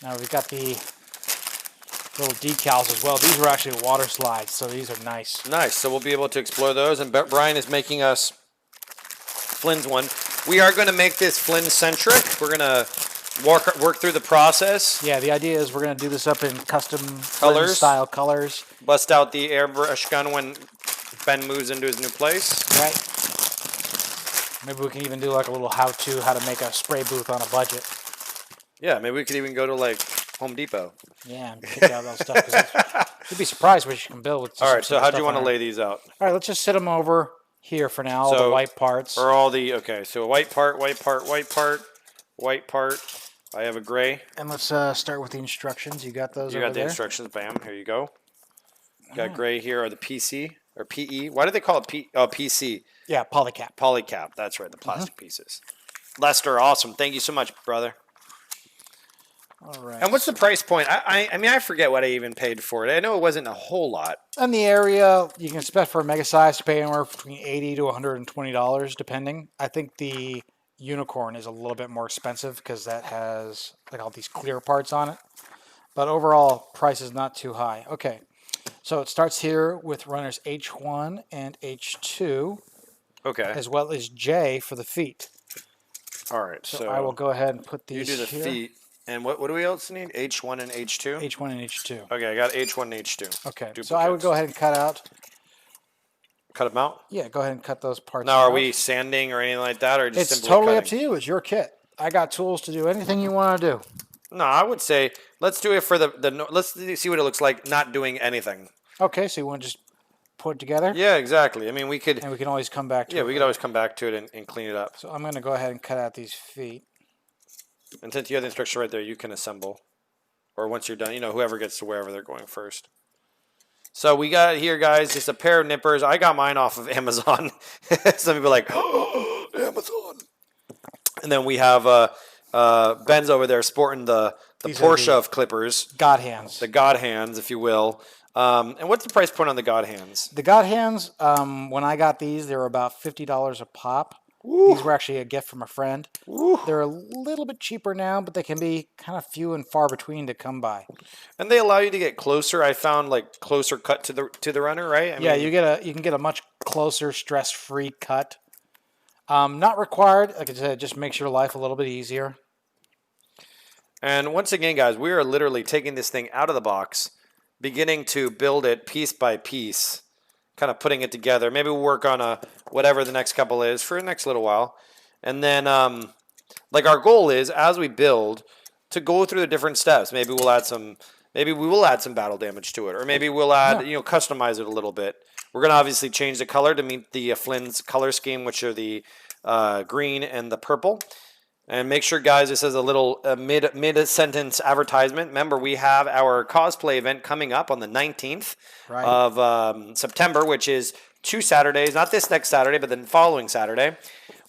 Now we've got the little decals as well. These were actually water slides, so these are nice. nice. So we'll be able to explore those. And Brian is making us Flynn's one. We are going to make this Flynn-centric. We're going to work through the process. Yeah, the idea is we're going to do this up in custom Colors. style colors. Bust out the airbrush gun when Ben moves into his new place. Right. Maybe we can even do like a little how-to, how to make a spray booth on a budget. Yeah, maybe we could even go to like Home Depot. Yeah, and pick out all stuff. 'Cause you'd be surprised what you can build with. All right, so how do you want to to lay these out? All right, let's just sit them over here for now. All So- the white parts. Or all the, okay, so a white part, white part, white part, white part. I have a gray. And let's start with the instructions. You got those You over got the there? instructions. Bam, here you go. Got gray here, or the PC, or PE. Why do they call it PC? Yeah, polycap. Polycap. That's right, the plastic pieces. Lester, awesome. Thank you so much, brother. All right. And what's the price point? I mean, I forget what I even paid for it. I know it wasn't a whole lot. In the area, you can expect for a mega size to pay anywhere between $80 to $120, depending. I think the unicorn is a little bit more expensive because that has like all these clear parts on it. But overall, price is not too high. Okay, so it starts here with runners H1 and H2, Okay. as well as J for the feet. All right. So I will go ahead and put You these do the here. feet. And what do we else need? H1 and H2? H1 and H2. Okay, I got H1 and H2. Okay, so Duplicates. I would go ahead and cut out. Cut them out? Yeah, go ahead and cut those parts Now, are out. we sanding or anything like that, or just It's simply totally up cutting? to you. It's your kit. I got tools to do anything you want to do. No, I would say let's do it for let's see what it looks like not doing anything. Okay, so you want to just put it together? Yeah, exactly. I mean, we could. And we can always come back to Yeah, it. we could always come back to it and clean it up. So I'm going to go ahead and cut out these feet. And since you have the instruction right there, you can assemble. Or once you're done, whoever gets to wherever they're going first. So we got here, guys, just a pair of nippers. I got mine off of Amazon. Some people are like, oh, Amazon. And then we have Ben's over there sporting the These are Porsche the- of clippers. God hands. The God hands, if you will. And what's the price point on the God Hands? The God Hands, when I got these, they were about $50 a pop. Ooh. These were actually a gift from a friend. Ooh. They're a little bit cheaper now, but they can be kind of few and far between to come by. And they allow you to get closer. I found like closer cut to the runner, right? I mean, you can get a much closer, stress-free cut. Not required. Like I said, it just makes your life a little bit easier. And once again, guys, we are literally taking this thing out of the box, beginning to build it piece by piece, kind of putting it together. Maybe we'll work on whatever the next couple is for the next little while. And then, like our goal is, as we build, to go through the different steps. Maybe we will add some battle damage to it, or maybe we'll add, customize it a little bit. We're gonna obviously change the color to meet the Flynn's color scheme, which are the green and the purple. And make sure, guys, this is a little mid-sentence advertisement. Remember, we have our cosplay event coming up on the 19th of September, which is 2 Saturdays. Not this next Saturday, but the following Saturday.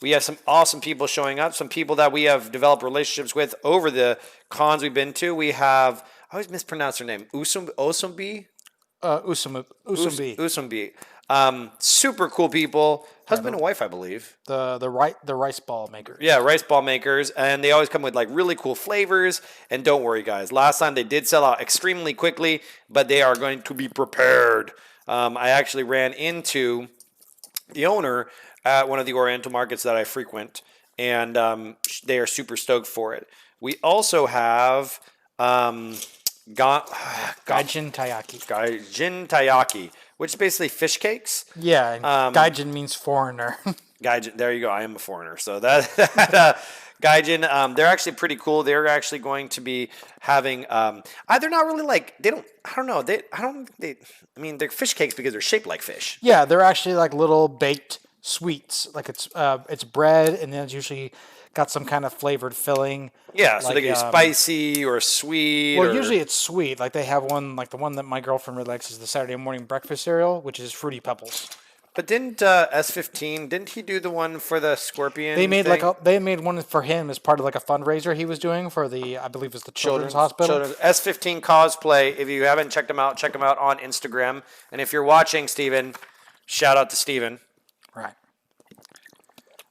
We have some awesome people showing up, some people that we have developed relationships with over the cons we've been to. We have, I always mispronounce her name, Usumbi? Usumbi. Super cool people. Husband and wife, I believe. The rice ball makers. Yeah, rice ball makers. And they always come with like really cool flavors. And don't worry, guys. Last time they did sell out extremely quickly, but they are going to be prepared. I actually ran into the owner at one of the Oriental markets that I frequent, and they are super stoked for it. We also have Gaijin Taiyaki. Gaijin Taiyaki, which is basically fish cakes. Yeah, and Gaijin means foreigner. Gaijin, there you go. I am a foreigner, so that Gaijin. They're actually pretty cool. They're actually going to be having. They're not really like they don't. I don't know. I mean, they're fish cakes because they're shaped like fish. Yeah, they're actually like little baked sweets. Like it's bread, and then it's usually got some kind of flavored filling. Yeah, so they can be spicy or sweet. Well, usually it's sweet. Like they have one, like the one that my girlfriend really likes is the Saturday morning breakfast cereal, which is Fruity Pebbles. But didn't S15? Didn't he do the one for the scorpion? They made they made one for him as part of like a fundraiser he was doing for the, I believe it was the Children's Hospital. S15 cosplay. If you haven't checked them out, check them out on Instagram. And if you're watching, Steven, shout out to Steven. Right.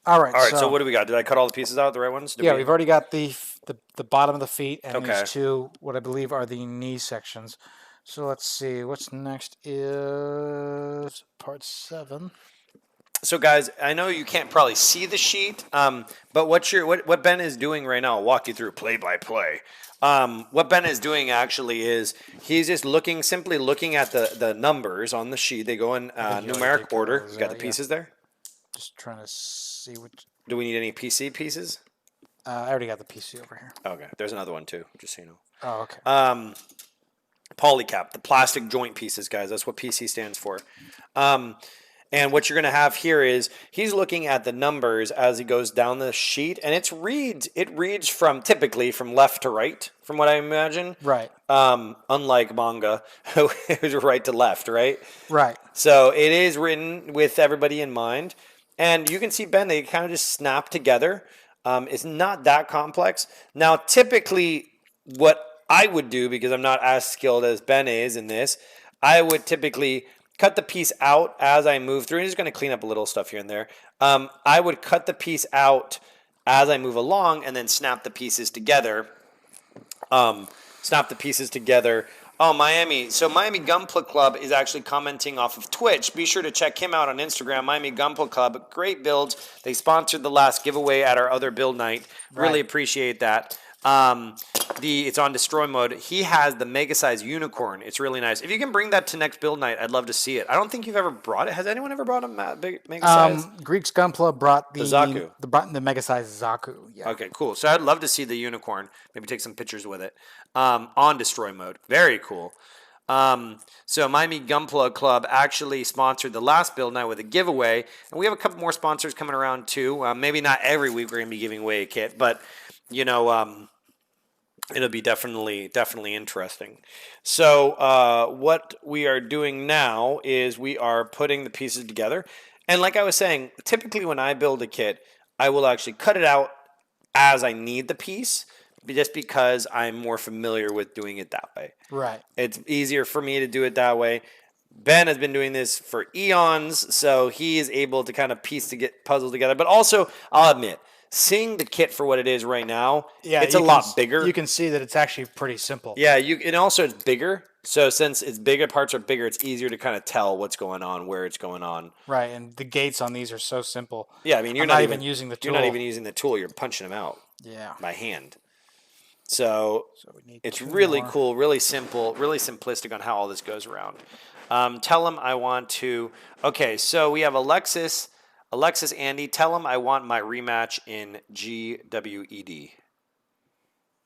All right. So what do we got? Did I cut all the pieces out, the right ones? We've already got the bottom of the feet and Okay. these two, what I believe are the knee sections. So let's see. What's next is part 7. So guys, I know you can't probably see the sheet, but what Ben is doing right now, I'll walk you through play by play. What Ben is doing actually is he's just simply looking at the numbers on the sheet. They go in numeric order. You got the pieces there? Just trying to see which. Do we need any PC pieces? I already got the PC over here. Okay, there's another one too, just so you know. Oh, okay. Polycap, the plastic joint pieces, guys. That's what PC stands for. And what you're going to have here is he's looking at the numbers as he goes down the sheet, and it reads typically from left to right, from what I imagine. Right. Unlike manga, it was right to left, right? Right. So it is written with everybody in mind. And you can see, Ben, they kind of just snap together. It's not that complex. Now, typically, what I would do, because I'm not as skilled as Ben is in this, I would typically cut the piece out as I move through. I'm just going to clean up a little stuff here and there. I would cut the piece out as I move along and then snap the pieces together. Oh, Miami. So Miami Gunpla Club is actually commenting off of Twitch. Be sure to check him out on Instagram, Miami Gunpla Club. Great builds. They sponsored the last giveaway at our other build night. Really appreciate that. It's on destroy mode. He has the mega size unicorn. It's really nice. If you can bring that to next build night, I'd love to see it. I don't think you've ever brought it. Has anyone ever brought a mega size? Greeks Gunpla brought the Zaku. The mega size Zaku. Yeah. Okay, cool. So I'd love to see the unicorn. Maybe take some pictures with it. On destroy mode. Very cool. So Miami Gunpla Club actually sponsored the last build night with a giveaway, and we have a couple more sponsors coming around too. Maybe not every week we're gonna be giving away a kit, but it'll be definitely interesting. So what we are doing now is we are putting the pieces together. And like I was saying, typically when I build a kit, I will actually cut it out as I need the piece. just because I'm more familiar with doing it that way. Right. It's easier for me to do it that way. Ben has been doing this for eons, so he is able to kind of piece to get puzzles together. But also, I'll admit, seeing the kit for what it is right now, it's a lot bigger. You can see that it's actually pretty simple. Yeah, and also it's bigger. So since it's bigger, parts are bigger, it's easier to kind of tell what's going on, where it's going on. Right, and the gates on these are so simple. Yeah, I mean, you're not even using the tool. You're not even using the tool. You're punching them out. Yeah. By hand. So it's really cool, really simple, really simplistic on how all this goes around. Tell him I want to. Okay, so we have Alexis, Andy. Tell him I want my rematch in GWED.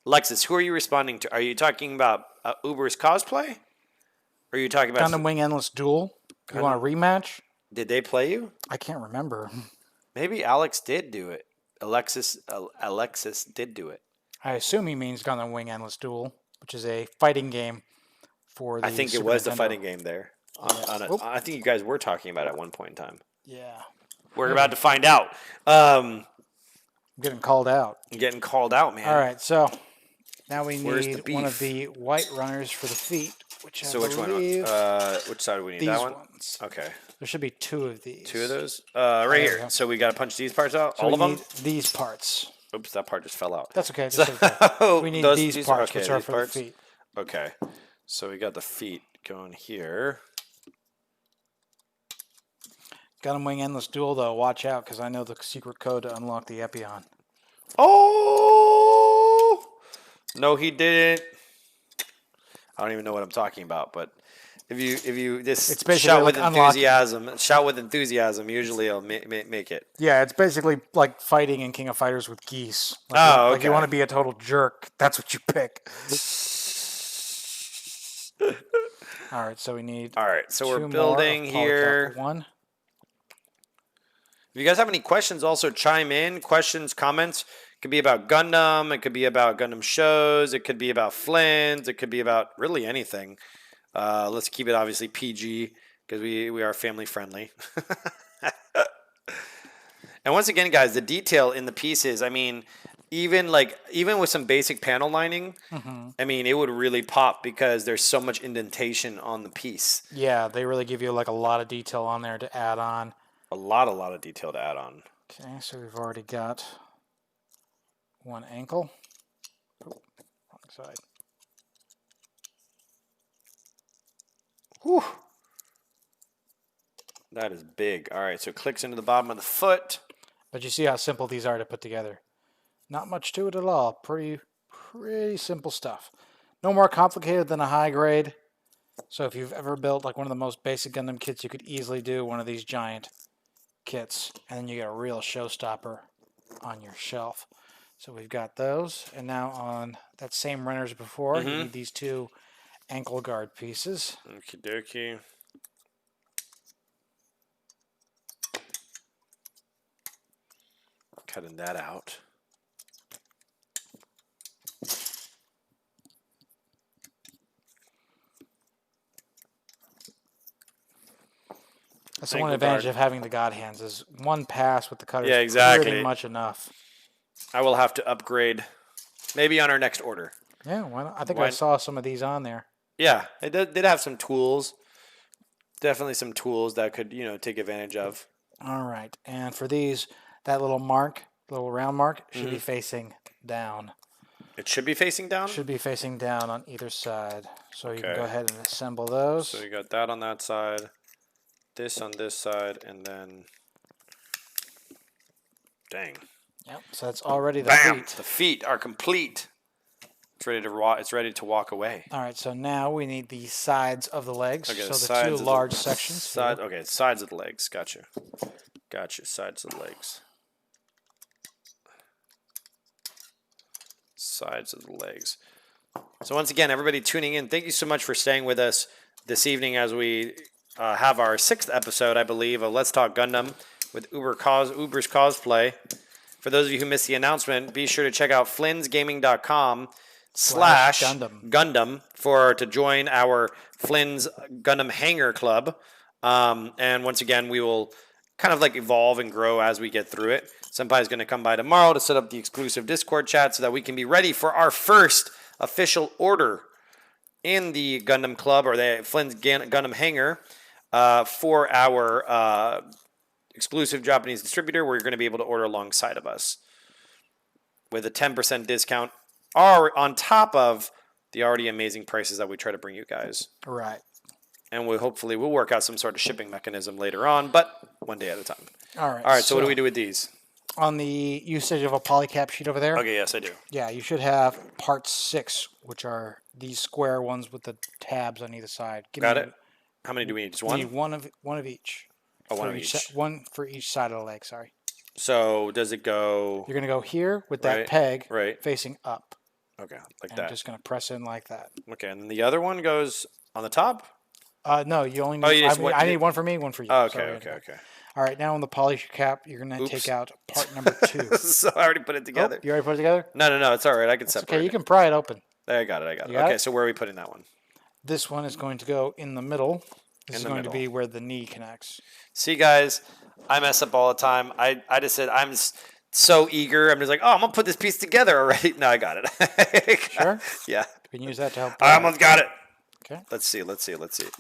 Alexis, who are you responding to? Are you talking about Uberscosplay? Or are you talking about Gundam Wing Endless Duel? You want a rematch? Did they play you? I can't remember. Maybe Alex did do it. Alexis did do it. I assume he means Gundam Wing Endless Duel, which is a fighting game for the I think Super it was Nintendo. the fighting game there. I think you guys were talking about it at one point in time. Yeah. We're about to find out. I'm getting called out. I'm getting called out, man. All right, so now we need one of the white runners for the feet, which I which one? Which side do we need? These that one? ones. Okay. There should be two of these. Two of those? Right here. So we got to punch these parts out? So all of them? These parts. Oops, that part just fell out. That's okay. Okay. We need these parts, which are for the feet. Okay. So we got the feet going here. Gundam Wing Endless Duel, though. Watch out, because I know the secret code to unlock the Epion. Oh! No, he didn't. I don't even know what I'm talking about, but if you just shout with enthusiasm, usually it'll make it. Yeah, it's basically like fighting in King of Fighters with geese. Okay. Like you want to be a total jerk, that's what you pick. All right, so we need. All right, so we're building here. One. If you guys have any questions, also chime in. Questions, comments. It could be about Gundam. It could be about Gundam shows. It could be about Flynn's. It could be about really anything. Let's keep it obviously PG because we are family friendly. And once again, guys, the detail in the pieces, I mean, even with some basic panel lining, I mean, it would really pop because there's so much indentation on the piece. Yeah, they really give you like a lot of detail on there to add on. A lot of detail to add on. Okay, so we've already got one ankle. Oh, wrong side. Whew. That is big. All right, so it clicks into the bottom of the foot. But you see how simple these are to put together. Not much to it at all. Pretty simple stuff. No more complicated than a high grade. So if you've ever built like one of the most basic Gundam kits, you could easily do one of these giant kits. And then you get a real showstopper on your shelf. So we've got those. And now on that same runner as before, you need these two ankle guard pieces. Okie dokie. Cutting that out. That's the one advantage of having the God hands is one pass with the cutter is pretty much enough. I will have to upgrade maybe on our next order. Yeah, why not? I think I saw some of these on there. Yeah, it did have some tools. Definitely some tools that could, take advantage of. All right. And for these, that little round mark, should be facing down. It should be facing down? Should be facing down on either side. So you can go ahead and assemble those. So you got that on that side, this on this side, and then... Dang. Yep. So that's already the Bam! feet. The feet are complete. It's ready to walk away. All right, so now we need the sides of the legs. Okay, so the two large sections. Sides of the legs. Gotcha. Sides of the legs. Sides of the legs. So once again, everybody tuning in, thank you so much for staying with us this evening as we have our 6th episode, I believe, of Let's Talk Gundam with Uberscosplay. For those of you who missed the announcement, be sure to check out flynn's.com/Gundam to join our Flynn's Gundam Hangar Club. And once again, we will kind of like evolve and grow as we get through it. Senpai's going to come by tomorrow to set up the exclusive Discord chat so that we can be ready for our first official order in the Gundam Club, or the Flynn's Gundam Hangar, for our exclusive Japanese distributor, where you're going to be able to order alongside of us with a 10% discount, or on top of the already amazing prices that we try to bring you guys. Right. And hopefully we'll work out some sort of shipping mechanism later on, but one day at a time. All right. All right, so what do we do with these? On the usage of a polycap sheet over there. Okay, yes, I do. Yeah, you should have part 6, which are these square ones with the tabs on either side. Got it. How many do we need? Just one? We need one of each. Oh, one of each. One for each side of the leg, sorry. So does it go... You're going to go here with that peg facing up. Okay, like and that. I'm just going to press in like that. Okay, and then the other one goes on the top? No, you only need... I need one for me, one for you. Oh, okay. All right, now on the polish cap, you're going to take out part number 2. So I already put it together. Oh, you already put it together? No, it's all right. I can separate okay, you can pry it open. There, I got it. Okay, so where are we putting that one? This one is going to go in the middle. This is going to be where the knee connects. See, guys, I mess up all the time. I just said I'm so eager. I'm just like, I'm going to put this piece together already. No, I got it. Sure? Yeah. You can use that to help. I almost got it. Okay. Let's see.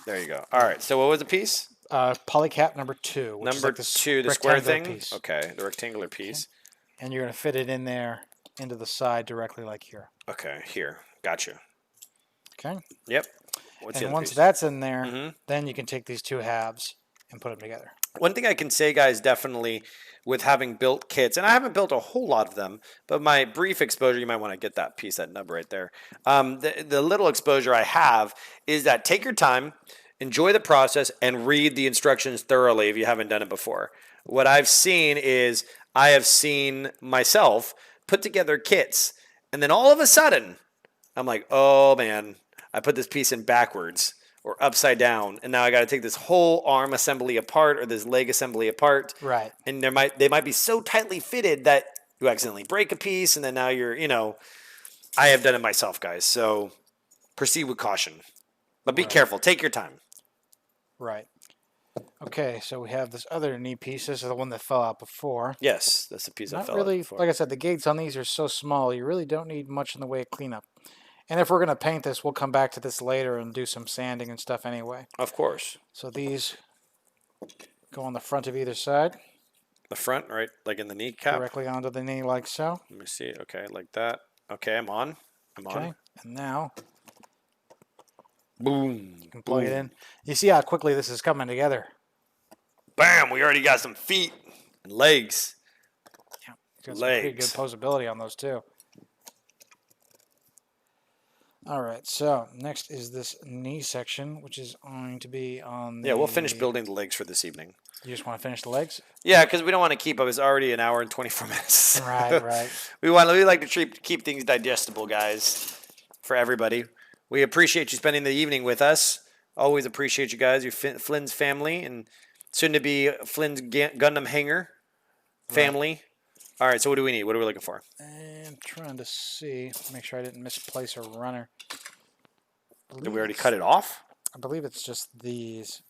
There you go. All right, so what was the piece? Polycap number 2. Number 2, the square thing? Piece. Okay, the rectangular piece. Okay. And you're going to fit it in there into the side directly like here. Okay, here. Gotcha. Okay. Yep. And once that's in there, then you can take these 2 halves and put them together. One thing I can say, guys, definitely with having built kits, and I haven't built a whole lot of them, but my brief exposure, you might want to get that piece, that nub right there. The little exposure I have is that take your time, enjoy the process, and read the instructions thoroughly if you haven't done it before. What I've seen is I have seen myself put together kits, and then all of a sudden, I'm like, oh man, I put this piece in backwards or upside down, and now I got to take this whole arm assembly apart or this leg assembly apart. Right. And they might be so tightly fitted that you accidentally break a piece, and then now you're, I have done it myself, guys. So proceed with caution, but be careful. Take your time. Right. Okay, so we have this other knee piece. This is the one that fell out before. Yes, that's the piece that fell out before. Like I said, the gates on these are so small, you really don't need much in the way of cleanup. And if we're going to paint this, we'll come back to this later and do some sanding and stuff anyway. Of course. So these go on the front of either side. The front, right? Like in the kneecap? Directly onto the knee like so. Let me see. Okay, like that. Okay, I'm on. Okay, and now boom. You can plug it in. You see how quickly this is coming together. Bam! We already got some feet and legs. Yeah, got some pretty good posability on those too. All right, so next is this knee section, which is going to be on the... Yeah, we'll finish building the legs for this evening. You just want to finish the legs? Yeah, because we don't want to keep up. It's already an hour and 24 minutes. Right. We like to keep things digestible, guys, for everybody. We appreciate you spending the evening with us. Always appreciate you guys, your Flynn's family, and soon to be Flynn's Gundam Hangar family. Right. All right, so what do we need? What are we looking for? I'm trying to see. Make sure I didn't misplace a runner. Did we already cut it off? I believe it's just these.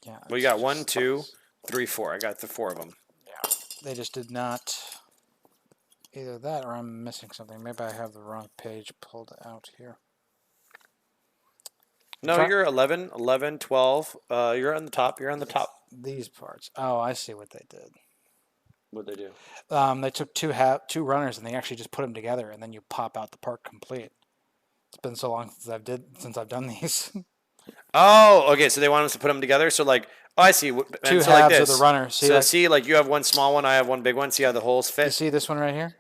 Yeah. Well, you got 1, 2, 3, 4. I got the 4 of them. Yeah. They just did not. Either that or I'm missing something. Maybe I have the wrong page pulled out here. No, you're 11, 12. You're on the top. You're on the top. These parts. Oh, I see what they did. What'd they do? They took two runners and they actually just put them together, and then you pop out the part complete. It's been so long since I've done these. Oh, okay. So they want us to put them together. So like, I see. Two halves like of the runner. See, like you have one small one, I have one big one. See how the holes fit? You see this one right here?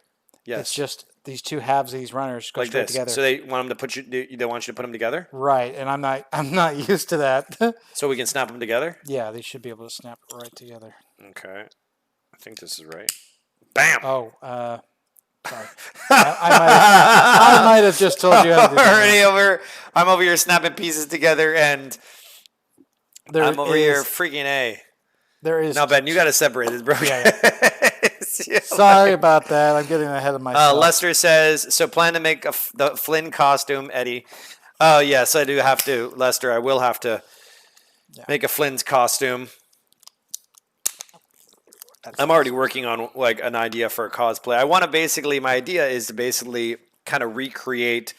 Yes. It's just these two halves of these runners go like straight this. together. So they want them to they want you to put them together? Right, and I'm not used to that. So we can snap them together? Yeah, they should be able to snap right together. Okay. I think this is right. Bam! Oh, sorry. I might have just told you how to do that. I'm over here snapping pieces together, and I'm over here freaking A. There is... No, Ben, you got to separate this, bro. Yeah. Sorry about that. I'm getting ahead of myself. Lester says, so plan to make the Flynn costume, Eddie. Oh, yes, I do have to. Lester, I will have to make a Flynn's costume. I'm already working on like an idea for a cosplay. I want to basically, my idea is to basically kind of recreate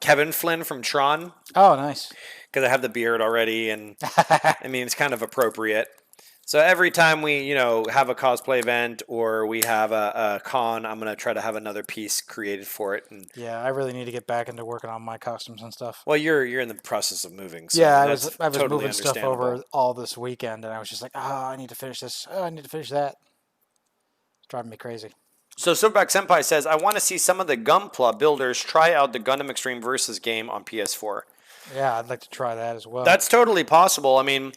Kevin Flynn from Tron Oh, nice. because I have the beard already, and I mean it's kind of appropriate. So every time we, have a cosplay event or we have a con, I'm gonna try to have another piece created for it. And Yeah, I really need to get back into working on my costumes and stuff. well, you're in the process of moving, so Yeah, that's I was totally moving stuff understandable. over all this weekend, and I was just like, oh, I need to finish this. Oh, I need to finish that. It's driving me crazy. So Silverback Senpai says, I want to see some of the Gunpla builders try out the Gundam Extreme Versus game on PS4. Yeah, I'd like to try that as well. That's totally possible. I mean,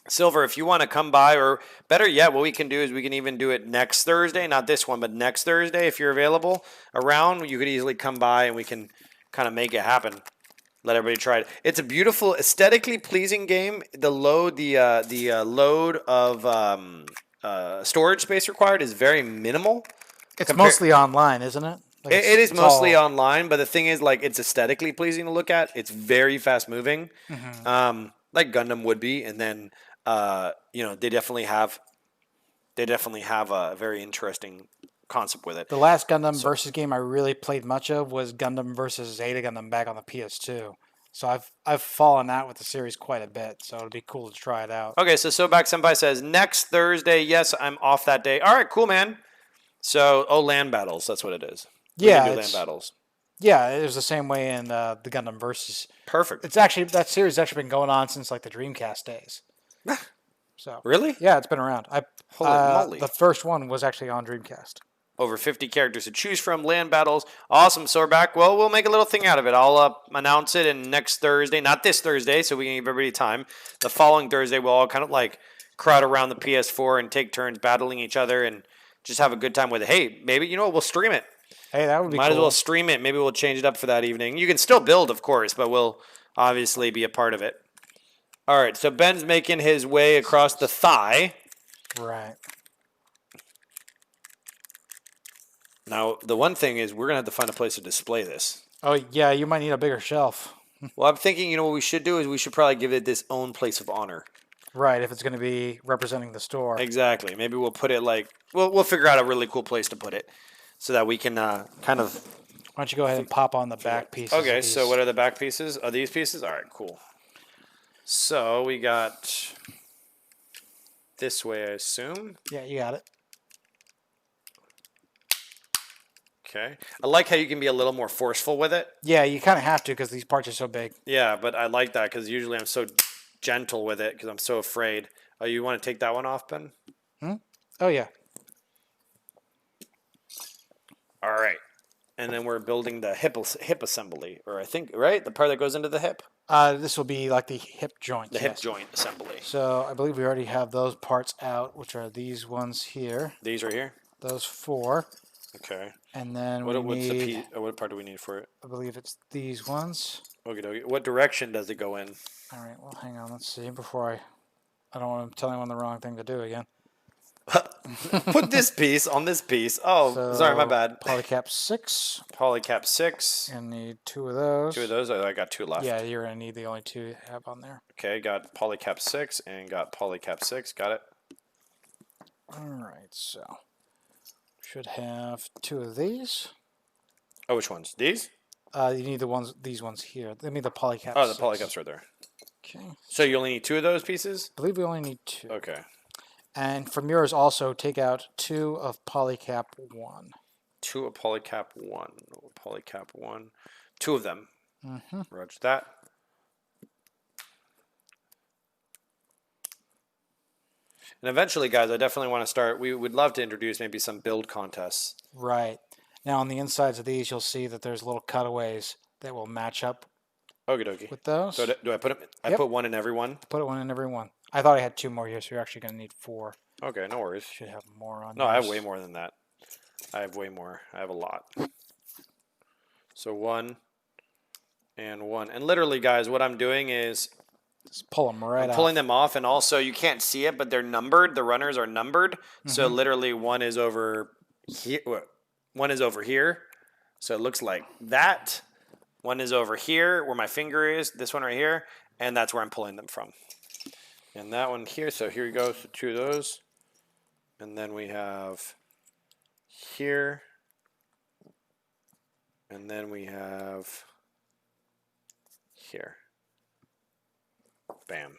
Silver, if you want to come by, or better yet, what we can do is we can even do it next Thursday, not this one, but next Thursday, if you're available around, you could easily come by and we can kind of make it happen. Let everybody try it. It's a beautiful, aesthetically pleasing game. The load of storage space required is very minimal. It's mostly online, isn't it? Like It is it's mostly all- online, but the thing is, like, it's aesthetically pleasing to look at. It's very fast moving, like Gundam would be, and then they definitely have a very interesting concept with it. The last Gundam versus game I really played much of was Gundam versus Zeta Gundam back on the PS2. So I've fallen out with the series quite a bit. So it'd be cool to try it out. Okay, so Sobak Senpai says next Thursday. Yes, I'm off that day. All right, cool, man. So land battles. That's what it is. We Yeah, can do land battles. Yeah, it was the same way in the Gundam versus. Perfect. It's actually that series has actually been going on since like the Dreamcast days. So Really? yeah, it's been around. Holy moly. The first one was actually on Dreamcast. Over 50 characters to choose from, land battles. Awesome, Sorback. Well, we'll make a little thing out of it. I'll announce it in next Thursday. Not this Thursday, so we can give everybody time. The following Thursday, we'll all kind of like crowd around the PS4 and take turns battling each other and just have a good time with it. Hey, maybe, we'll stream it. Hey, that would be Might cool. as well stream it. Maybe we'll change it up for that evening. You can still build, of course, but we'll obviously be a part of it. All right, so Ben's making his way across the thigh. Right. Now, the one thing is we're going to have to find a place to display this. Oh, yeah, you might need a bigger shelf. Well, I'm thinking, what we should do is we should probably give it its own place of honor. Right, if it's going to be representing the store. Exactly. Maybe we'll put it like, we'll figure out a really cool place to put it so that we can kind of... Why don't you go ahead and pop on the back pieces? Okay, so what are the back pieces? Are these pieces? All right, cool. So we got this way, I assume. Yeah, you got it. Okay. I like how you can be a little more forceful with it. Yeah, you kind of have to because these parts are so big. Yeah, but I like that because usually I'm so gentle with it because I'm so afraid. Oh, you want to take that one off, Ben? Oh, yeah. All right. And then we're building the hip assembly, or I think, right? The part that goes into the hip? This will be like the hip joint. The hip joint assembly. So I believe we already have those parts out, which are these ones here. These right here? Those four. Okay. And then What part do we need for it? I believe it's these ones. Okay. What direction does it go in? All right, well, hang on. Let's see. Before I don't want to tell anyone the wrong thing to do again. Put this piece on this piece. Oh, So, sorry, my bad. Polycap 6. Polycap 6. And need two of those. Two of those. I got two left. Yeah, you're going to need the only two you have on there. Okay, got Polycap 6 and got Polycap 6. Got it. All right, so should have two of these. Oh, which ones? These? You need these ones here. Let me the polycaps. Oh, the polycaps right there. Okay. So you only need two of those pieces? I believe we only need two. Okay. And from yours also, take out two of polycap 1. Two of Polycap 1. Polycap 1. Two of them. Mm-hmm. Roger that. And eventually, guys, I definitely want to start. We would love to introduce maybe some build contests. Right. Now, on the insides of these, you'll see that there's little cutaways that will match up Okie dokie. with those. So do I put them? I Yep. put one in every one? Put one in every one. I thought I had two more here, so you're actually going to need 4. Okay, no worries. Should have more on No, I have yours. way more than that. I have way more. I have a lot. So 1 and 1. And literally, guys, what I'm doing is Just pull them right I'm out. pulling them off, and also you can't see it, but they're numbered. The runners are numbered. So literally, one is over here. One is over here. So it looks like that. One is over here where my finger is. This one right here, and that's where I'm pulling them from. And that one here. So here we go. So two of those. And then we have here. And then we have here. Bam.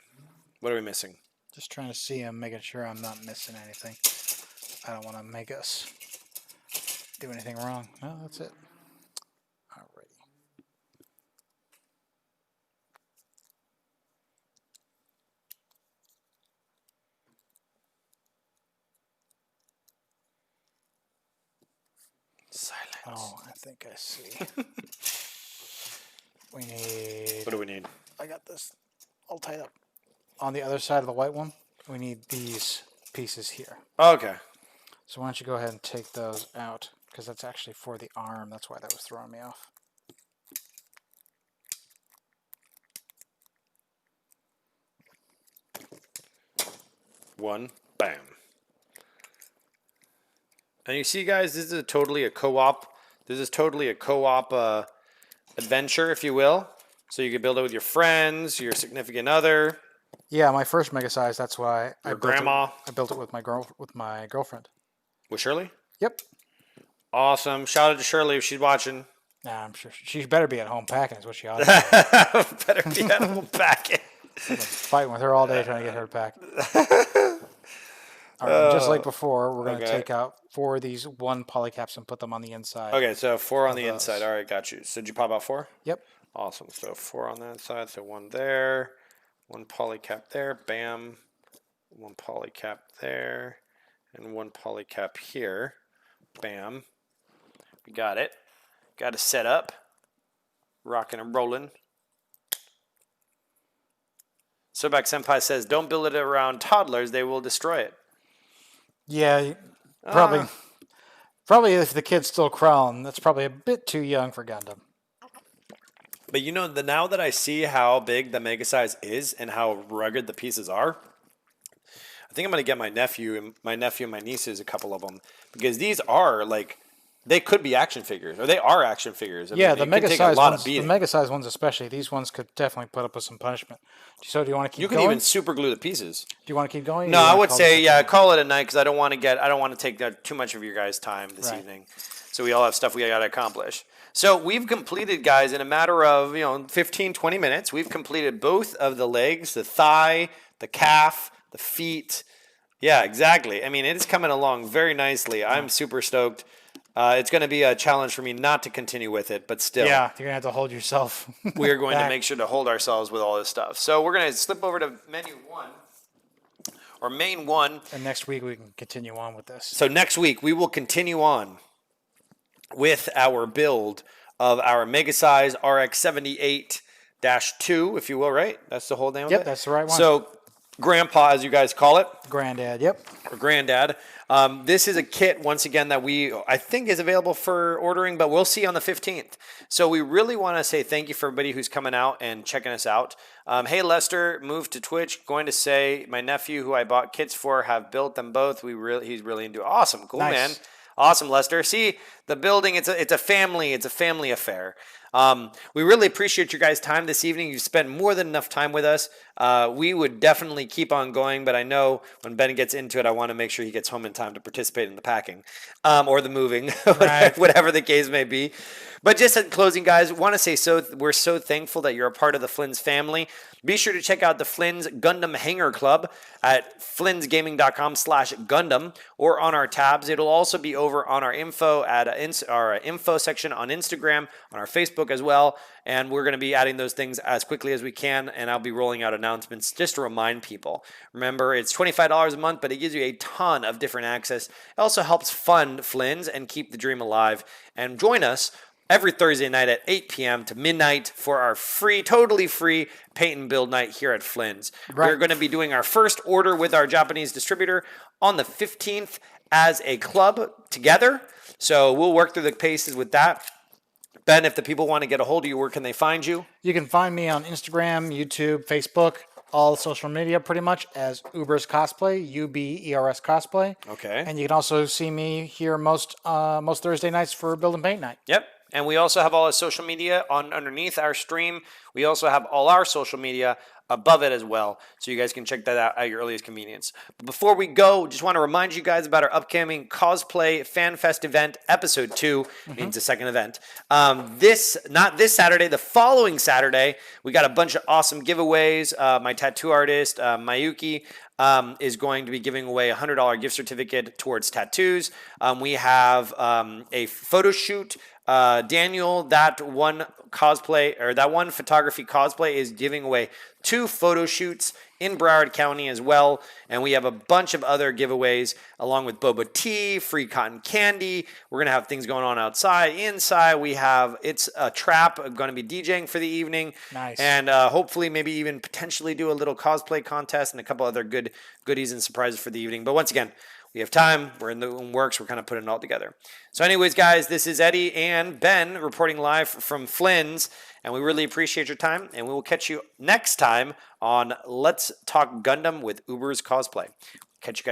What are we missing? Just trying to see. I'm making sure I'm not missing anything. I don't want to make us do anything wrong. No, that's it. Alrighty. Silence. Oh, I think I see. We need... What do we need? I got this all tied up. On the other side of the white one, we need these pieces here. Okay. So why don't you go ahead and take those out, because that's actually for the arm. That's why that was throwing me off. One. Bam. And you see, guys, this is totally a co-op. This is totally a co-op adventure, if you will. So you can build it with your friends, your significant other. Yeah, my first mega size. That's why Your grandma. I built it with my girlfriend. With Shirley? Yep. Awesome. Shout out to Shirley if she's watching. Nah, I'm sure she better be at home packing. Is what she ought to be. Better be at home packing. I've been fighting with her all day trying to get her to pack. All right, just like before, we're going to take out 4 of these 1 polycaps and put them on the inside. Okay, so 4 on the inside. All right, got you. So did you pop out 4? Yep. Awesome. So 4 on that side. So 1 there, 1 polycap there. Bam. 1 polycap there, and 1 polycap here. Bam. We got it. Got it set up. Rocking and rolling. Sobak Senpai says, don't build it around toddlers. They will destroy it. Yeah, probably if the kid's still crawling, that's probably a bit too young for Gundam. But you know, now that I see how big the mega size is and how rugged the pieces are, I think I'm going to get my nephew and my nieces a couple of them, because these are like, they could be action figures, or they are action figures. I Yeah, mean, the it mega could take size a lot ones, of beating. the mega size ones especially, these ones could definitely put up with some punishment. So do you want to keep You going? can even super glue the pieces. Do you want to keep going? No, I would say call it a night, because I don't want to take too much of your guys' time this evening. So we all have stuff we got to accomplish. So we've completed, guys, in a matter of 15, 20 minutes. We've completed both of the legs, the thigh, the calf, the feet. Yeah, exactly. I mean, it is coming along very nicely. I'm super stoked. It's going to be a challenge for me not to continue with it, but still. Yeah, you're going to have to hold yourself. We are going to make sure to hold ourselves with all this stuff. So we're going to slip over to menu 1, or main 1. And next week we can continue on with this. So next week we will continue on with our build of our Mega Size RX-78-2, if you will, right? That's the whole name of it? Yep, that's the right one. So Grandpa, as you guys call it. Granddad, yep. Or Granddad. This is a kit, once again, that I think is available for ordering, but we'll see on the 15th. So we really want to say thank you for everybody who's coming out and checking us out. Hey, Lester, moved to Twitch. Going to say my nephew, who I bought kits for, have built them both. He's really into it. Awesome. Cool, Nice. man. Awesome, Lester. See, the building, it's a family affair. We really appreciate your guys' time this evening. You've spent more than enough time with us. We would definitely keep on going, but I know when Ben gets into it, I want to make sure he gets home in time to participate in the packing or the moving, Right. whatever the case may be. But just in closing, guys, want to say we're so thankful that you're a part of the Flynn's family. Be sure to check out the Flynn's Gundam Hanger Club at flynnsgaming.com/Gundam or on our tabs. It'll also be over on our info at our info section on Instagram, on our Facebook as well. And we're going to be adding those things as quickly as we can. And I'll be rolling out announcements just to remind people. Remember, it's $25 a month, but it gives you a ton of different access. It also helps fund Flynn's and keep the dream alive. And join us every Thursday night at 8 p.m. to midnight for our totally free paint and build night here at Flynn's. Right. We're going to be doing our first order with our Japanese distributor on the 15th as a club together. So we'll work through the paces with that. Ben, if the people want to get a hold of you, where can they find you? You can find me on Instagram, YouTube, Facebook, all social media pretty much as Uberscosplay, UBERS Cosplay. Okay. And you can also see me here most Thursday nights for Build and Paint Night. Yep. And we also have all our social media underneath our stream. We also have all our social media above it as well, so you guys can check that out at your earliest convenience. But before we go, just want to remind you guys about our upcoming Cosplay Fan Fest event, episode 2, means the second event. Not this Saturday, the following Saturday, we got a bunch of awesome giveaways. My tattoo artist, Mayuki, is going to be giving away a $100 gift certificate towards tattoos. We have a photo shoot. Daniel, that one photography cosplay is giving away 2 photo shoots in Broward County as well. And we have a bunch of other giveaways along with boba tea, free cotton candy. We're going to have things going on outside, inside. It's a trap. I'm going to be DJing for the evening. Nice. And hopefully maybe even potentially do a little cosplay contest and a couple other goodies and surprises for the evening. But once again, we have time. We're in the works. We're kind of putting it all together. So anyways, guys, this is Eddie and Ben reporting live from Flynn's, and we really appreciate your time, and we will catch you next time on Let's Talk Gundam with Uberscosplay. Catch you guys.